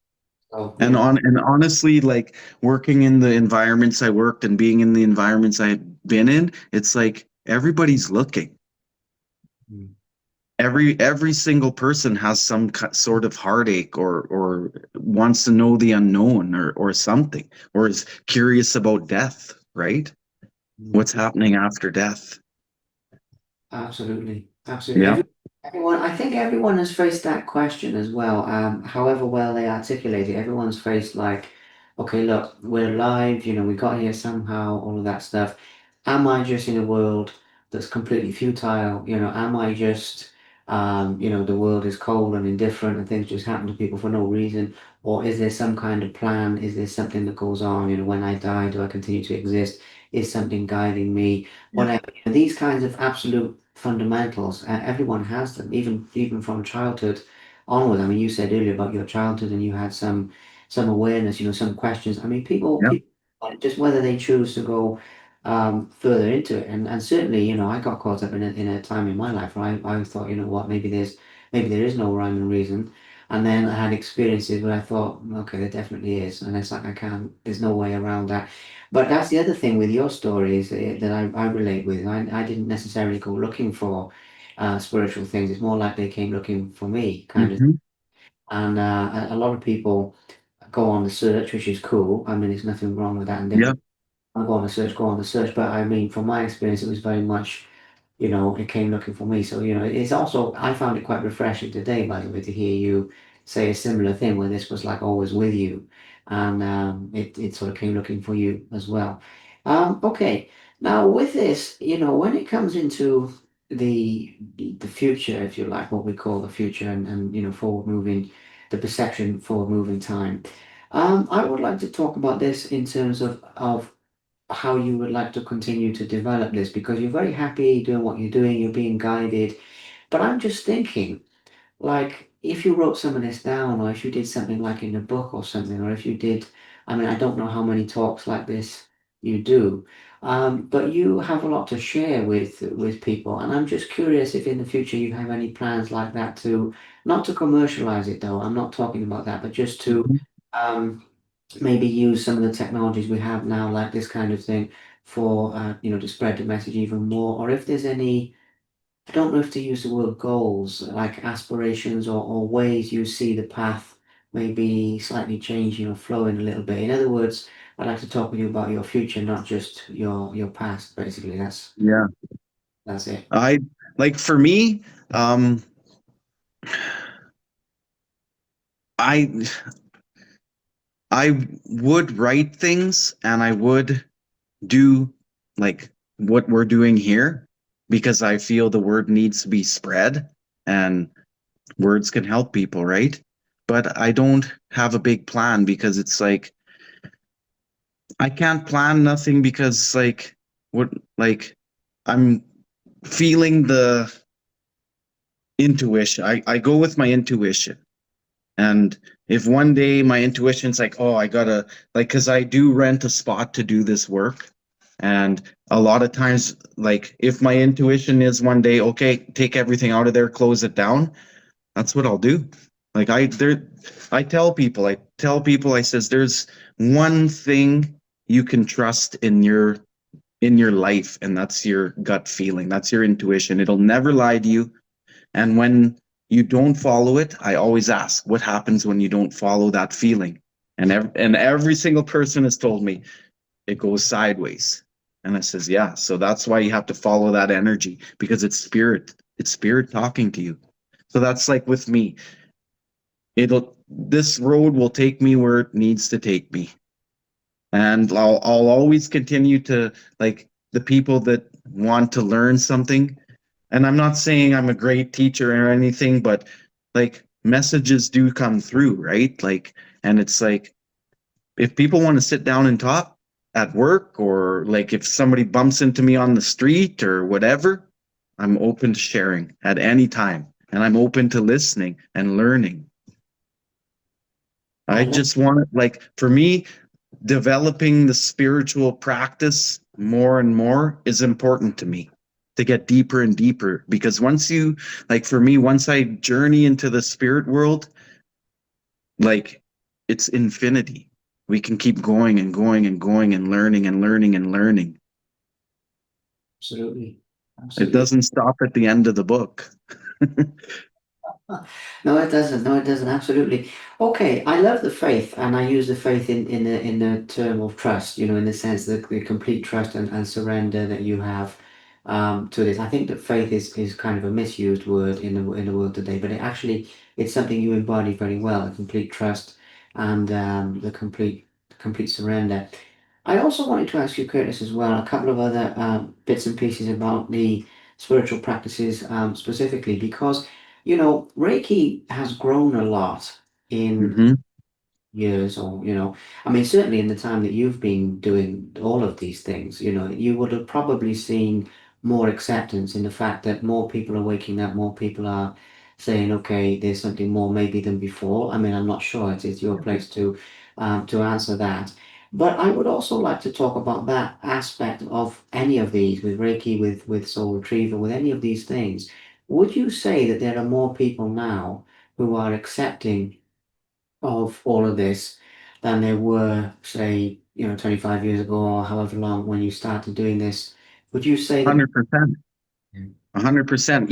So yeah. And honestly, like working in the environments I worked and being in the environments I've been in, it's like everybody's looking. Mm. Every single person has some sort of heartache or wants to know the unknown or something or is curious about death, right? Mm. What's happening after death? Absolutely, absolutely. Yeah. Everyone, I think everyone has faced that question as well. However well they articulate it, everyone's faced like, okay, look, we're alive, we got here somehow, all of that stuff. Am I just in a world that's completely futile? Am I just, the world is cold and indifferent and things just happen to people for no reason? Or is there some kind of plan? Is there something that goes on? When I die, do I continue to exist? Is something guiding me? Yeah. Whatever. These kinds of absolute fundamentals, everyone has them, even from childhood onward. I mean, you said earlier about your childhood, and you had some awareness, some questions. I mean, Yeah. people, just whether they choose to go further into it, and certainly, I got caught up in a time in my life where I thought, you know what, maybe there is no rhyme and reason. And then I had experiences where I thought, okay, there definitely is. And it's like, there's no way around that. But that's the other thing with your stories that I relate with. I didn't necessarily go looking for spiritual things. It's more like they came looking for me, kind of. Hmm. And a lot of people go on the search, which is cool. I mean, there's nothing wrong with that Yeah. endeavor. I'll go on the search, go on the search. But I mean, from my experience, it was very much, it came looking for me. So, it's also, I found it quite refreshing today, by the way, to hear you say a similar thing where this was like always with you. And it sort of came looking for you as well. Okay. Now, with this, when it comes into the future, if you like, what we call the future and forward moving, the perception forward moving time. I would like to talk about this in terms of how you would like to continue to develop this because you're very happy doing what you're doing, you're being guided. But I'm just thinking, like, if you wrote some of this down, or if you did something like in a book or something, or if you did, I mean, I don't know how many talks like this you do, but you have a lot to share with people, and I'm just curious if in the future you have any plans like that to, not to commercialize it though, I'm not talking about that, but just to Hmm. um, maybe use some of the technologies we have now, like this kind of thing, for to spread the message even more, or if there's any. I don't know if to use the word goals, like aspirations or ways you see the path maybe slightly changing or flowing a little bit. In other words, I'd like to talk with you about your future, not just your past, basically. Yeah. That's it. I like for me, um, I I would write things and I would do like what we're doing here because I feel the word needs to be spread and words can help people, right? But I don't have a big plan because it's like I can't plan nothing because what like I'm feeling the intuition. I go with my intuition. And if one day my intuition's like, oh, I gotta, like, because I do rent a spot to do this work. And a lot of times, like, if my intuition is one day, okay, take everything out of there, close it down, that's what I'll do. Like, I tell people, I says, there's one thing you can trust in your life, and that's your gut feeling. That's your intuition. It'll never lie to you. And when you don't follow it, I always ask, what happens when you don't follow that feeling? And every single person has told me it goes sideways. And I says, yeah. So that's why you have to follow that energy because it's spirit. It's spirit talking to you. So that's like with me. This road will take me where it needs to take me. And I'll always continue to like the people that want to learn something. And I'm not saying I'm a great teacher or anything, but like messages do come through, right? Like, and it's like if people want to sit down and talk at work, or like if somebody bumps into me on the street or whatever, I'm open to sharing at any time. And I'm open to listening and learning. I I love. just want it, like, for me, developing the spiritual practice more and more is important to me. to get deeper and deeper. Because once you, like for me, once I journey into the spirit world, like it's infinity. We can keep going and going and going and learning and learning and learning. Absolutely. It Absolutely. doesn't stop at the end of the book. No, it doesn't. No, it doesn't. Absolutely. Okay, I love the faith, and I use the faith in the term of trust. In the sense that the complete trust and surrender that you have to this. I think that faith is kind of a misused word in the world today, but it's something you embody very well. The complete trust and the complete surrender. I also wanted to ask you, Curtis, as well, a couple of other bits and pieces about the spiritual practices specifically, because Reiki has grown a lot in Hmm. years, or I mean, certainly in the time that you've been doing all of these things, you would have probably seen more acceptance in the fact that more people are waking up, more people are saying, okay, there's something more maybe than before. I mean, I'm not sure. It's your place to answer that. But I would also like to talk about that aspect of any of these, with Reiki, with Soul Retrieval, with any of these things. Would you say that there are more people now who are accepting of all of this than there were, say, 25 years ago, or however long when you started doing this? Would you say that? 100%. 100%.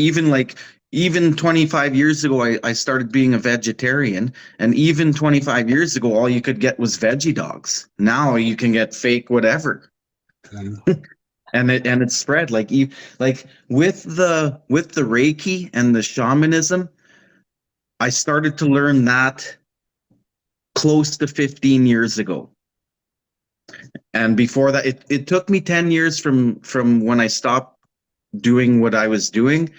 Even 25 years ago, I started being a vegetarian, and even 25 years ago, all you could get was veggie dogs. Now you can get fake whatever, Um, and it's spread like with the Reiki and the shamanism. I started to learn that close to 15 years ago, and before that, it took me 10 years from when I stopped doing what I was doing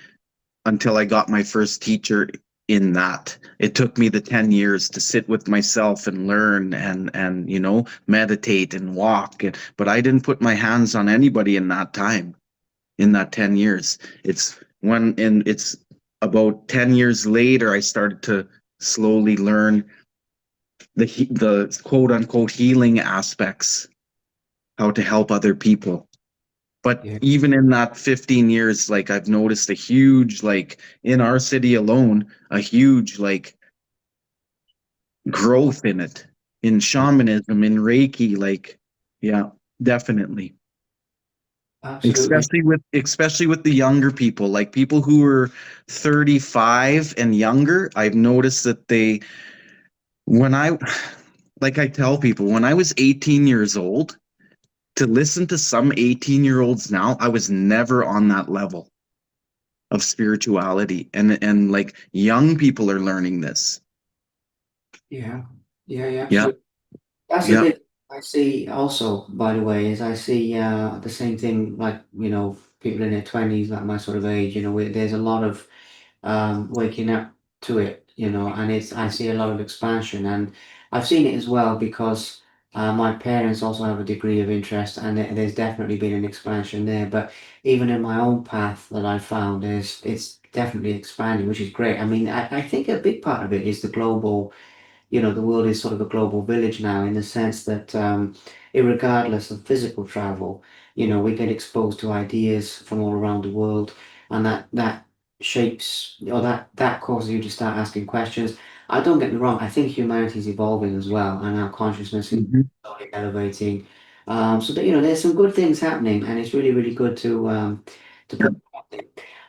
until I got my first teacher in that. It took me the 10 years to sit with myself and learn and meditate and walk. But I didn't put my hands on anybody in that time, in that 10 years. It's about 10 years later I started to slowly learn the quote unquote healing aspects, how to help other people. But yeah, even in that 15 years, like I've noticed a huge, like in our city alone, a huge like growth in it, in shamanism, in Reiki, like yeah, definitely. absolutely. Especially with the younger people, like people who are 35 and younger, I've noticed that when I like I tell people, when I was 18 years old, to listen to some 18-year-olds now, I was never on that level of spirituality, and like young people are learning this. Yeah, yeah, yeah, Yeah, absolutely. That's the yeah. thing I see also, by the way, is I see the same thing, like, people in their 20s, like my sort of age, there's a lot of waking up to it, and I see a lot of expansion, and I've seen it as well because my parents also have a degree of interest, and there's definitely been an expansion there. But even in my own path that I found, it's definitely expanding, which is great. I mean, I think a big part of it is the global, the world is sort of a global village now, in the sense that, regardless of physical travel, we get exposed to ideas from all around the world, and that shapes, or that causes you to start asking questions. I don't get me wrong, I think humanity is evolving as well, and our consciousness is Hmm. slowly elevating. So that, there's some good things happening, and it's really, really good to Yeah. put.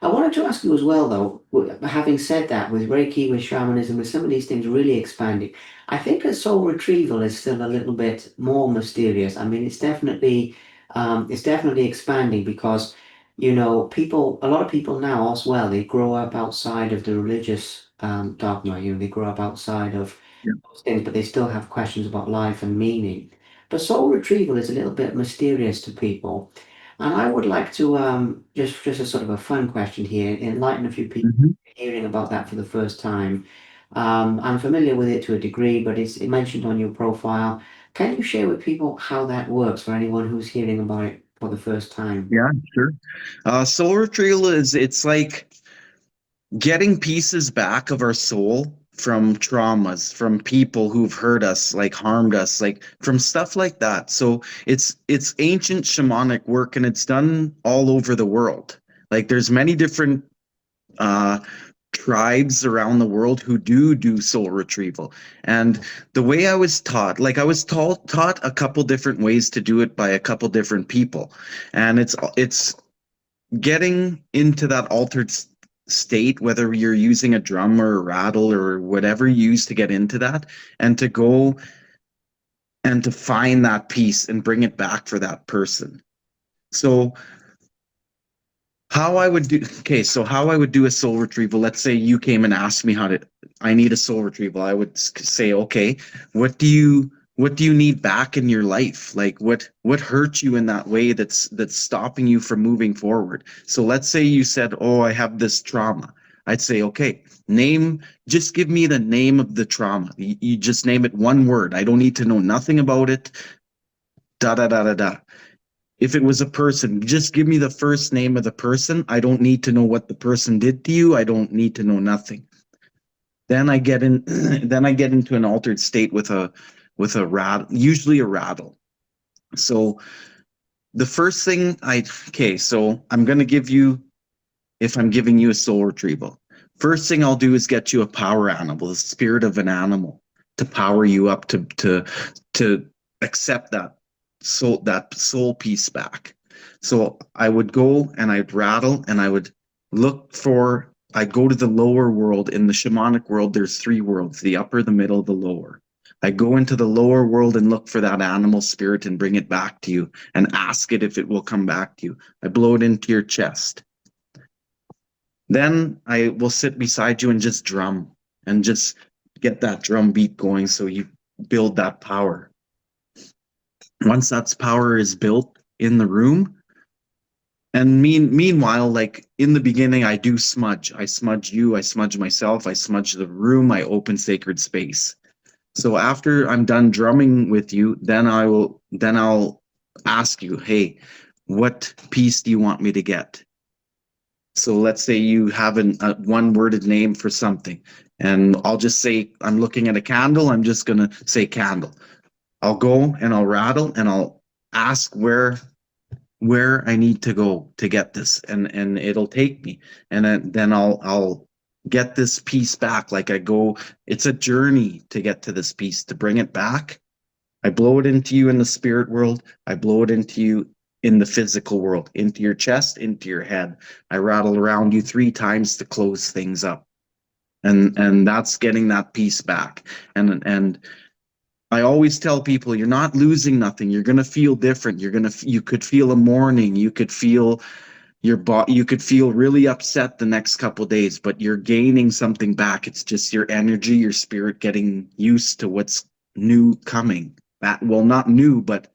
I wanted to ask you as well, though, having said that, with Reiki, with shamanism, with some of these things really expanding, I think a soul retrieval is still a little bit more mysterious. I mean, it's definitely expanding because, a lot of people now as well, they grow up outside of the religious dogma. They grow up outside of Yeah. those things, but they still have questions about life and meaning. But soul retrieval is a little bit mysterious to people. And I would like to, just a sort of a fun question here, enlighten a few people Hmm. hearing about that for the first time. I'm familiar with it to a degree, but it's mentioned on your profile. Can you share with people how that works for anyone who's hearing about it for the first time? Yeah, sure. Soul retrieval it's like getting pieces back of our soul from traumas, from people who've hurt us, like harmed us, like from stuff like that. So it's ancient shamanic work, and it's done all over the world. Like there's many different uh tribes around the world who do soul retrieval. And the way I was taught, like I was taught a couple different ways to do it by a couple different people. And it's getting into that altered state, whether you're using a drum or a rattle or whatever you use to get into that, and to go and to find that peace and bring it back for that person. So how I would do okay, so how I would do a soul retrieval. Let's say you came and asked me how to I need a soul retrieval. I would say, okay, what do you need back in your life? Like what hurt you in that way that's stopping you from moving forward? So let's say you said, "Oh, I have this trauma." I'd say, "Okay, name just give me the name of the trauma. You just name it one word. I don't need to know nothing about it. Da da da da da. If it was a person, just give me the first name of the person. I don't need to know what the person did to you. I don't need to know nothing. Then I get in then I get into an altered state with a rattle, usually a rattle. So the first thing I okay, so I'm going to give you if I'm giving you a soul retrieval. First thing I'll do is get you a power animal, the spirit of an animal, to power you up to accept that soul piece back. So I would go and I'd rattle and I would look for I'd go to the lower world. In the shamanic world, there's three worlds: the upper, the middle, the lower. I go into the lower world and look for that animal spirit and bring it back to you and ask it if it will come back to you. I blow it into your chest. Then I will sit beside you and just drum and just get that drum beat going so you build that power. Once that power is built in the room, and meanwhile, like in the beginning, I do smudge. I smudge you, I smudge myself, I smudge the room, I open sacred space. So after I'm done drumming with you, then I'll ask you, hey, what piece do you want me to get? So let's say you have a one worded name for something, and I'll just say, I'm looking at a candle. I'm just going to say candle. I'll go and I'll rattle and I'll ask where I need to go to get this, and it'll take me, and then I'll get this piece back. Like I go, it's a journey to get to this piece to bring it back. I blow it into you in the spirit world. I blow it into you in the physical world, into your chest, into your head. I rattle around you three times to close things up. And that's getting that piece back. And I always tell people you're not losing nothing. You're going to feel different. You could feel a morning, you could feel your body, you could feel really upset the next couple of days, but you're gaining something back. It's just your energy, your spirit getting used to what's new coming. That well, not new, but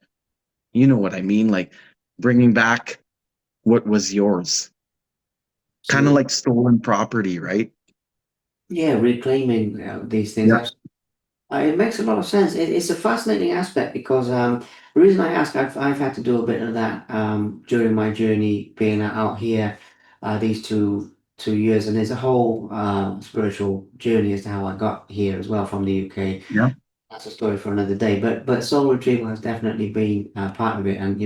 you know what I mean, like bringing back what was yours. Kind of So, like stolen property, right? yeah, reclaiming these things. Yeah. It makes a lot of sense. It's a fascinating aspect because the reason I ask, I've had to do a bit of that during my journey being out here these two years, and there's a whole spiritual journey as to how I got here as well from the UK. Yeah. That's a story for another day. But soul retrieval has definitely been part of it, and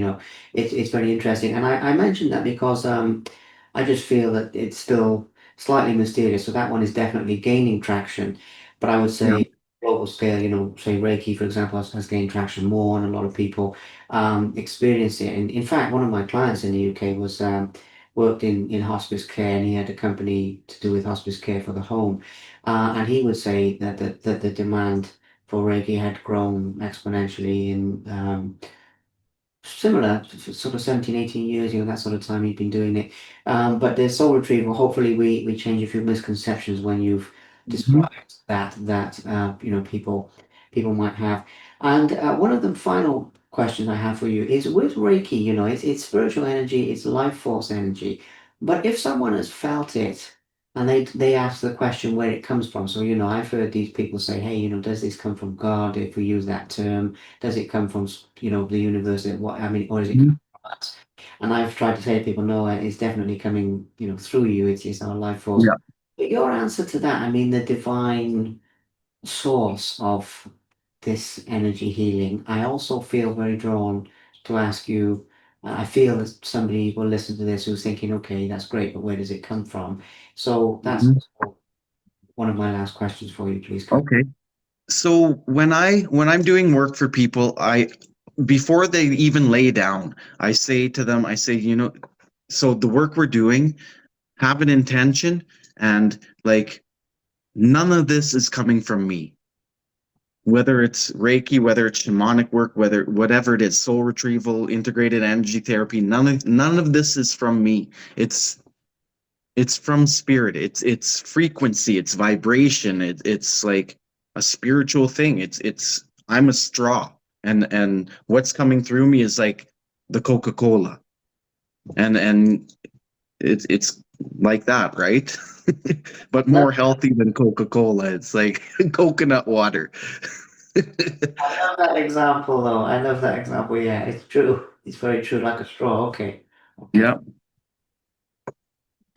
it's very interesting. And I mentioned that because I just feel that it's still slightly mysterious. So that one is definitely gaining traction. But I would Yeah. say global scale, say Reiki, for example, has gained traction more, and a lot of people experience it. And in fact, one of my clients in the UK was worked in hospice care, and he had a company to do with hospice care for the home. And he would say that the demand for Reiki had grown exponentially in similar sort of 17, 18 years, that sort of time he'd been doing it. But the soul retrieval, hopefully we change a few misconceptions when you've Mhm. described that people might have. And one of the final questions I have for you is with Reiki, it's spiritual energy, it's life force energy. But if someone has felt it and they ask the question where it comes from, so I've heard these people say, hey, does this come from God if we use that term? Does it come from, the universe? What I mean, or is it coming Mhm. from us? And I've tried to say to people, no, it's definitely coming, through you. It's our life force. Yeah. But your answer to that, I mean, the divine source of this energy healing, I also feel very drawn to ask you, I feel that somebody will listen to this who's thinking, okay, that's great, but where does it come from? So that's Mhm. one of my last questions for you, please, Kurt. Okay. So when I'm doing work for people, I before they even lay down, I say to them, I say, so the work we're doing, have an intention, and like none of this is coming from me. Whether it's Reiki, whether it's shamanic work, whether whatever it is, soul retrieval, integrated energy therapy, none of this is from me. It's from spirit. It's frequency, it's vibration. It's like a spiritual thing. It's I'm a straw, and what's coming through me is like the Coca-Cola, and it's like that, right? But more healthy than Coca-Cola. It's like coconut water. I love that example, though. I love that example. Yeah, it's true. It's very true, like a straw. Okay. Okay. Yeah,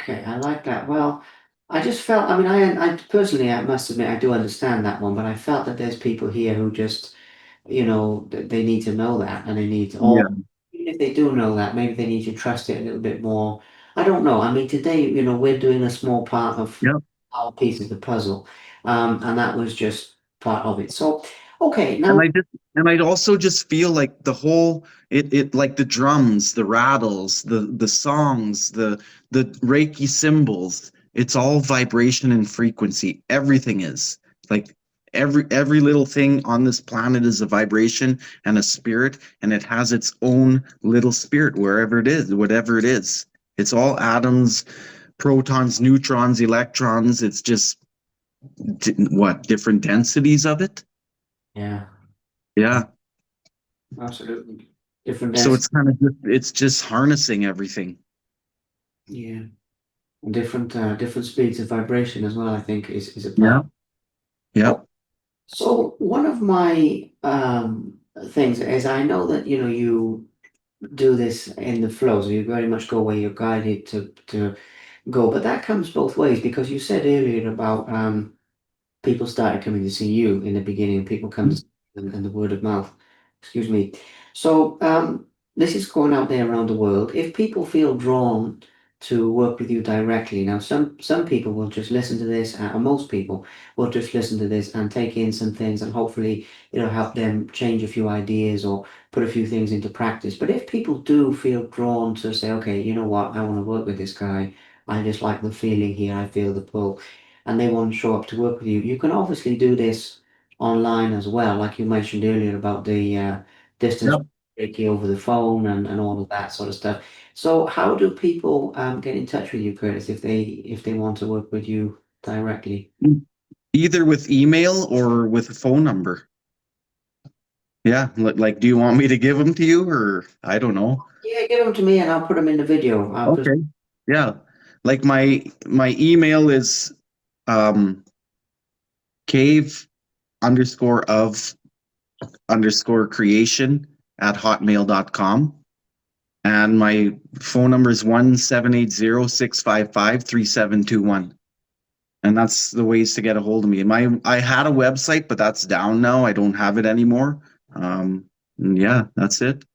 Okay. I like that. Well, I just felt, I mean, I personally, I must admit, I do understand that one, but I felt that there's people here who just, they need to know that and they need to, or yeah, even if they do know that, maybe they need to trust it a little bit more. I don't know. I mean, today, we're doing a small part of yeah. our piece of the puzzle. And that was just part of it. So, okay. And Now, I'd also just feel like the whole it like the drums, the rattles, the songs, the Reiki symbols, it's all vibration and frequency. Everything is like every little thing on this planet is a vibration and a spirit, and it has its own little spirit wherever it is, whatever it is. It's all atoms, protons, neutrons, electrons. It's just what different densities of it. yeah. Yeah. Absolutely. Different So density, it's kind of it's just harnessing everything. yeah. And different speeds of vibration as well, I think is a Yeah. part. Yeah. Oh, so one of my things is I know that you do this in the flow, so you very much go where you're guided to go, but that comes both ways because you said earlier about people started coming to see you in the beginning, people come to see you and the word of mouth. Excuse me. So this is going out there around the world. If people feel drawn to work with you directly, now some people will just listen to this, or most people will just listen to this and take in some things, and hopefully it'll help them change a few ideas or put a few things into practice. But if people do feel drawn to say, okay, you know what, I want to work with this guy. I just like the feeling here. I feel the pull and they want to show up to work with you. You can obviously do this online as well, like you mentioned earlier about the distance Yeah. Reiki over the phone and all of that sort of stuff. So how do people get in touch with you, Curtis, if they want to work with you directly? Either with email or with a phone number. Yeah. Like, do you want me to give them to you, or I don't know? Yeah, give them to me and I'll put them in the video. I'll put Okay. Yeah. Like my email is cave underscore of underscore creation at hotmail.com. And my phone number is 1-780-655-3721. And that's the ways to get a hold of me. I had a website, but that's down now. I don't have it anymore. And yeah, that's it.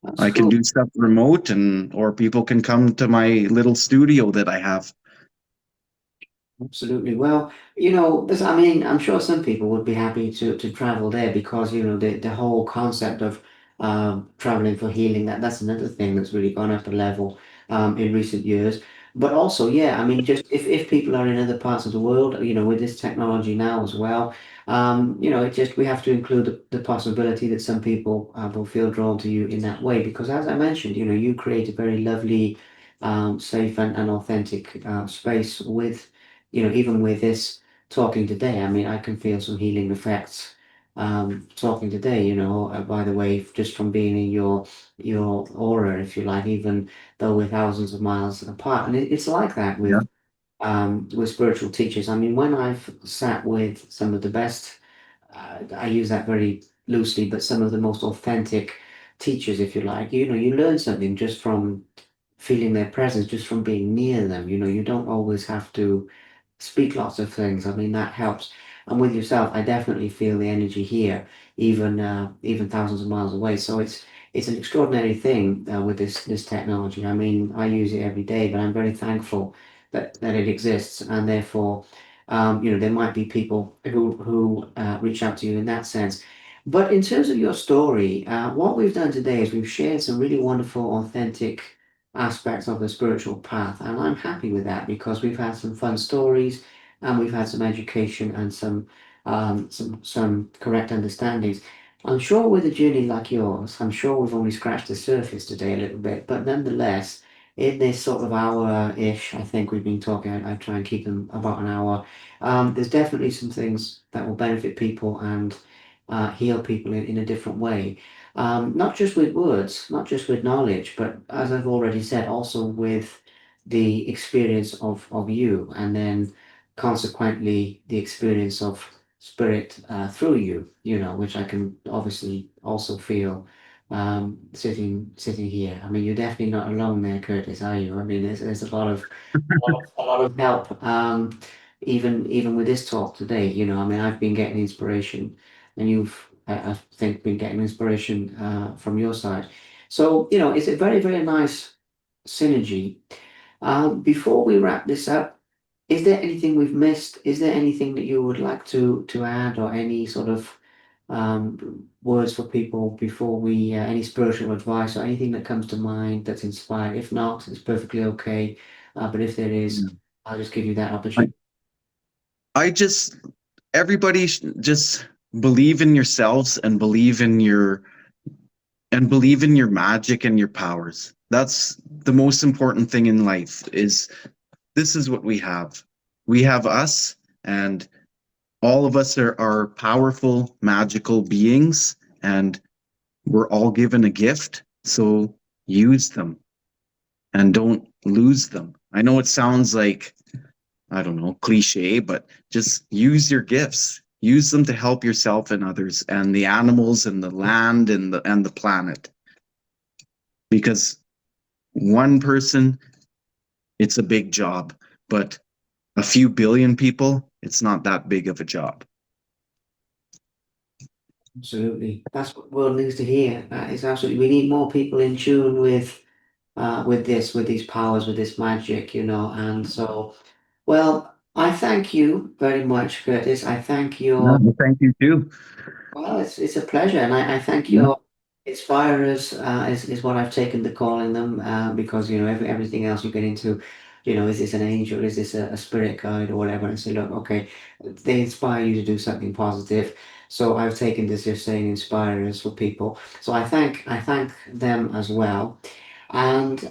that's I can cool. do stuff remote, and or people can come to my little studio that I have. Absolutely. Well, I mean, I'm sure some people would be happy to travel there because, the whole concept of traveling for healing, that's another thing that's really gone up a level in recent years. But also, yeah, I mean, just if people are in other parts of the world, with this technology now as well, we have to include the possibility that some people will feel drawn to you in that way because, as I mentioned, you create a very lovely, safe and authentic space with even with this talking today, I mean, I can feel some healing effects talking today, by the way, just from being in your aura, if you like, even though we're thousands of miles apart. And it's like that Yeah. with spiritual teachers. I mean, when I've sat with some of the best, I use that very loosely, but some of the most authentic teachers, if you like, you learn something just from feeling their presence, just from being near them. You don't always have to speak lots of things. I mean, that helps. And with yourself, I definitely feel the energy here, even thousands of miles away. So it's an extraordinary thing with this technology. I mean, I use it every day, but I'm very thankful that it exists, and therefore, there might be people who reach out to you in that sense. But in terms of your story, what we've done today is we've shared some really wonderful, authentic aspects of the spiritual path, and I'm happy with that because we've had some fun stories, and we've had some education and some correct understandings. I'm sure with a journey like yours, I'm sure we've only scratched the surface today a little bit, but nonetheless, in this sort of hour-ish, I think we've been talking, I try and keep them about an hour. There's definitely some things that will benefit people and heal people in a different way. Not just with words, not just with knowledge, but as I've already said, also with the experience of you, and then consequently the experience of spirit through you, which I can obviously also feel sitting here. I mean, you're definitely not alone there, Curtis, are you? I mean, there's a lot of help. Even with this talk today, I mean, I've been getting inspiration, and you've, I think, been getting inspiration from your side. So, it's a very, very nice synergy. Before we wrap this up, is there anything we've missed? Is there anything that you would like to add, or any sort of words for people before any spiritual advice or anything that comes to mind that's inspired? If not, it's perfectly okay. But if there is, I'll just give you that I, opportunity. I just everybody just believe in yourselves and believe in your magic and your powers. That's the most important thing in life is this is what we have. We have us, and all of us are powerful, magical beings, and we're all given a gift. So use them and don't lose them. I know it sounds like, I don't know, cliche, but just use your gifts. Use them to help yourself and others and the animals and the land and the planet. Because one person, it's a big job, but a few billion people, it's not that big of a job. Absolutely, that's what the world needs to hear. That is absolutely. We need more people in tune with these powers, with this magic, and so. Well, I thank you very much, Curtis. I thank Yeah, your well, thank you too. Well, it's a pleasure, and I thank Yeah, your inspirers is what I've taken to calling them because everything else you get into, is this an angel, is this a spirit guide or whatever, and say, look, okay, they inspire you to do something positive. So I've taken this just saying inspirers for people. So I thank them as well. And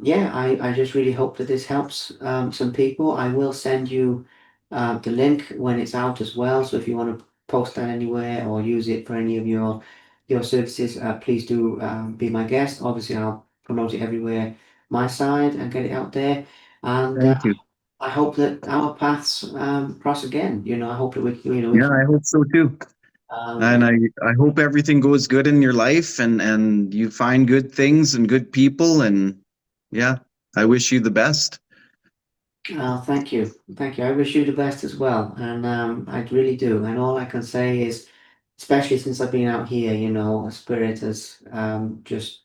yeah, I just really hope that this helps some people. I will send you the link when it's out as well. So if you want to post that anywhere or use it for any of your services, please do be my guest. Obviously, I'll promote it everywhere my side and get it out there. And thank you. I hope that our paths cross again. I hope that we Yeah, can. I hope so too. And Yeah. I hope everything goes good in your life and you find good things and good people and yeah, I wish you the best. Thank you. Thank you. I wish you the best as well. And I really do. And all I can say is, especially since I've been out here, a spirit has just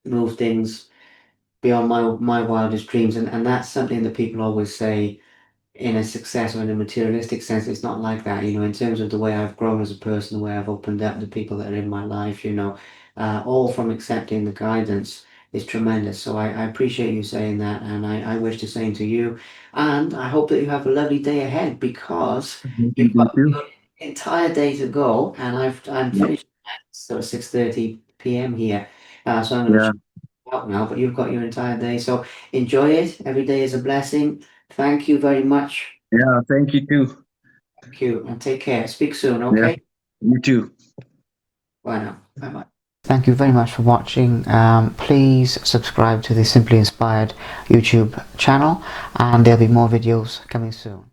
moved things beyond my wildest dreams. And that's something that people always say in a success or in a materialistic sense, it's not like that, in terms of the way I've grown as a person, the way I've opened up, the people that are in my life, all from accepting the guidance is tremendous. So I appreciate you saying that, and I wish the same to you. And I hope that you have a lovely day ahead because Hope you you've do got too. your entire day to go, and I'm Yep. finished at sort of 6:30 p.m. here. So I'm going to Yeah. out now, but you've got your entire day. So enjoy it. Every day is a blessing. Thank you very much. Yeah. Thank you too. Thank you, and take care. Speak soon, Yeah. okay? You too. Bye now. Bye bye. Thank you very much for watching. Please subscribe to the Simply Inspired YouTube channel, and there'll be more videos coming soon.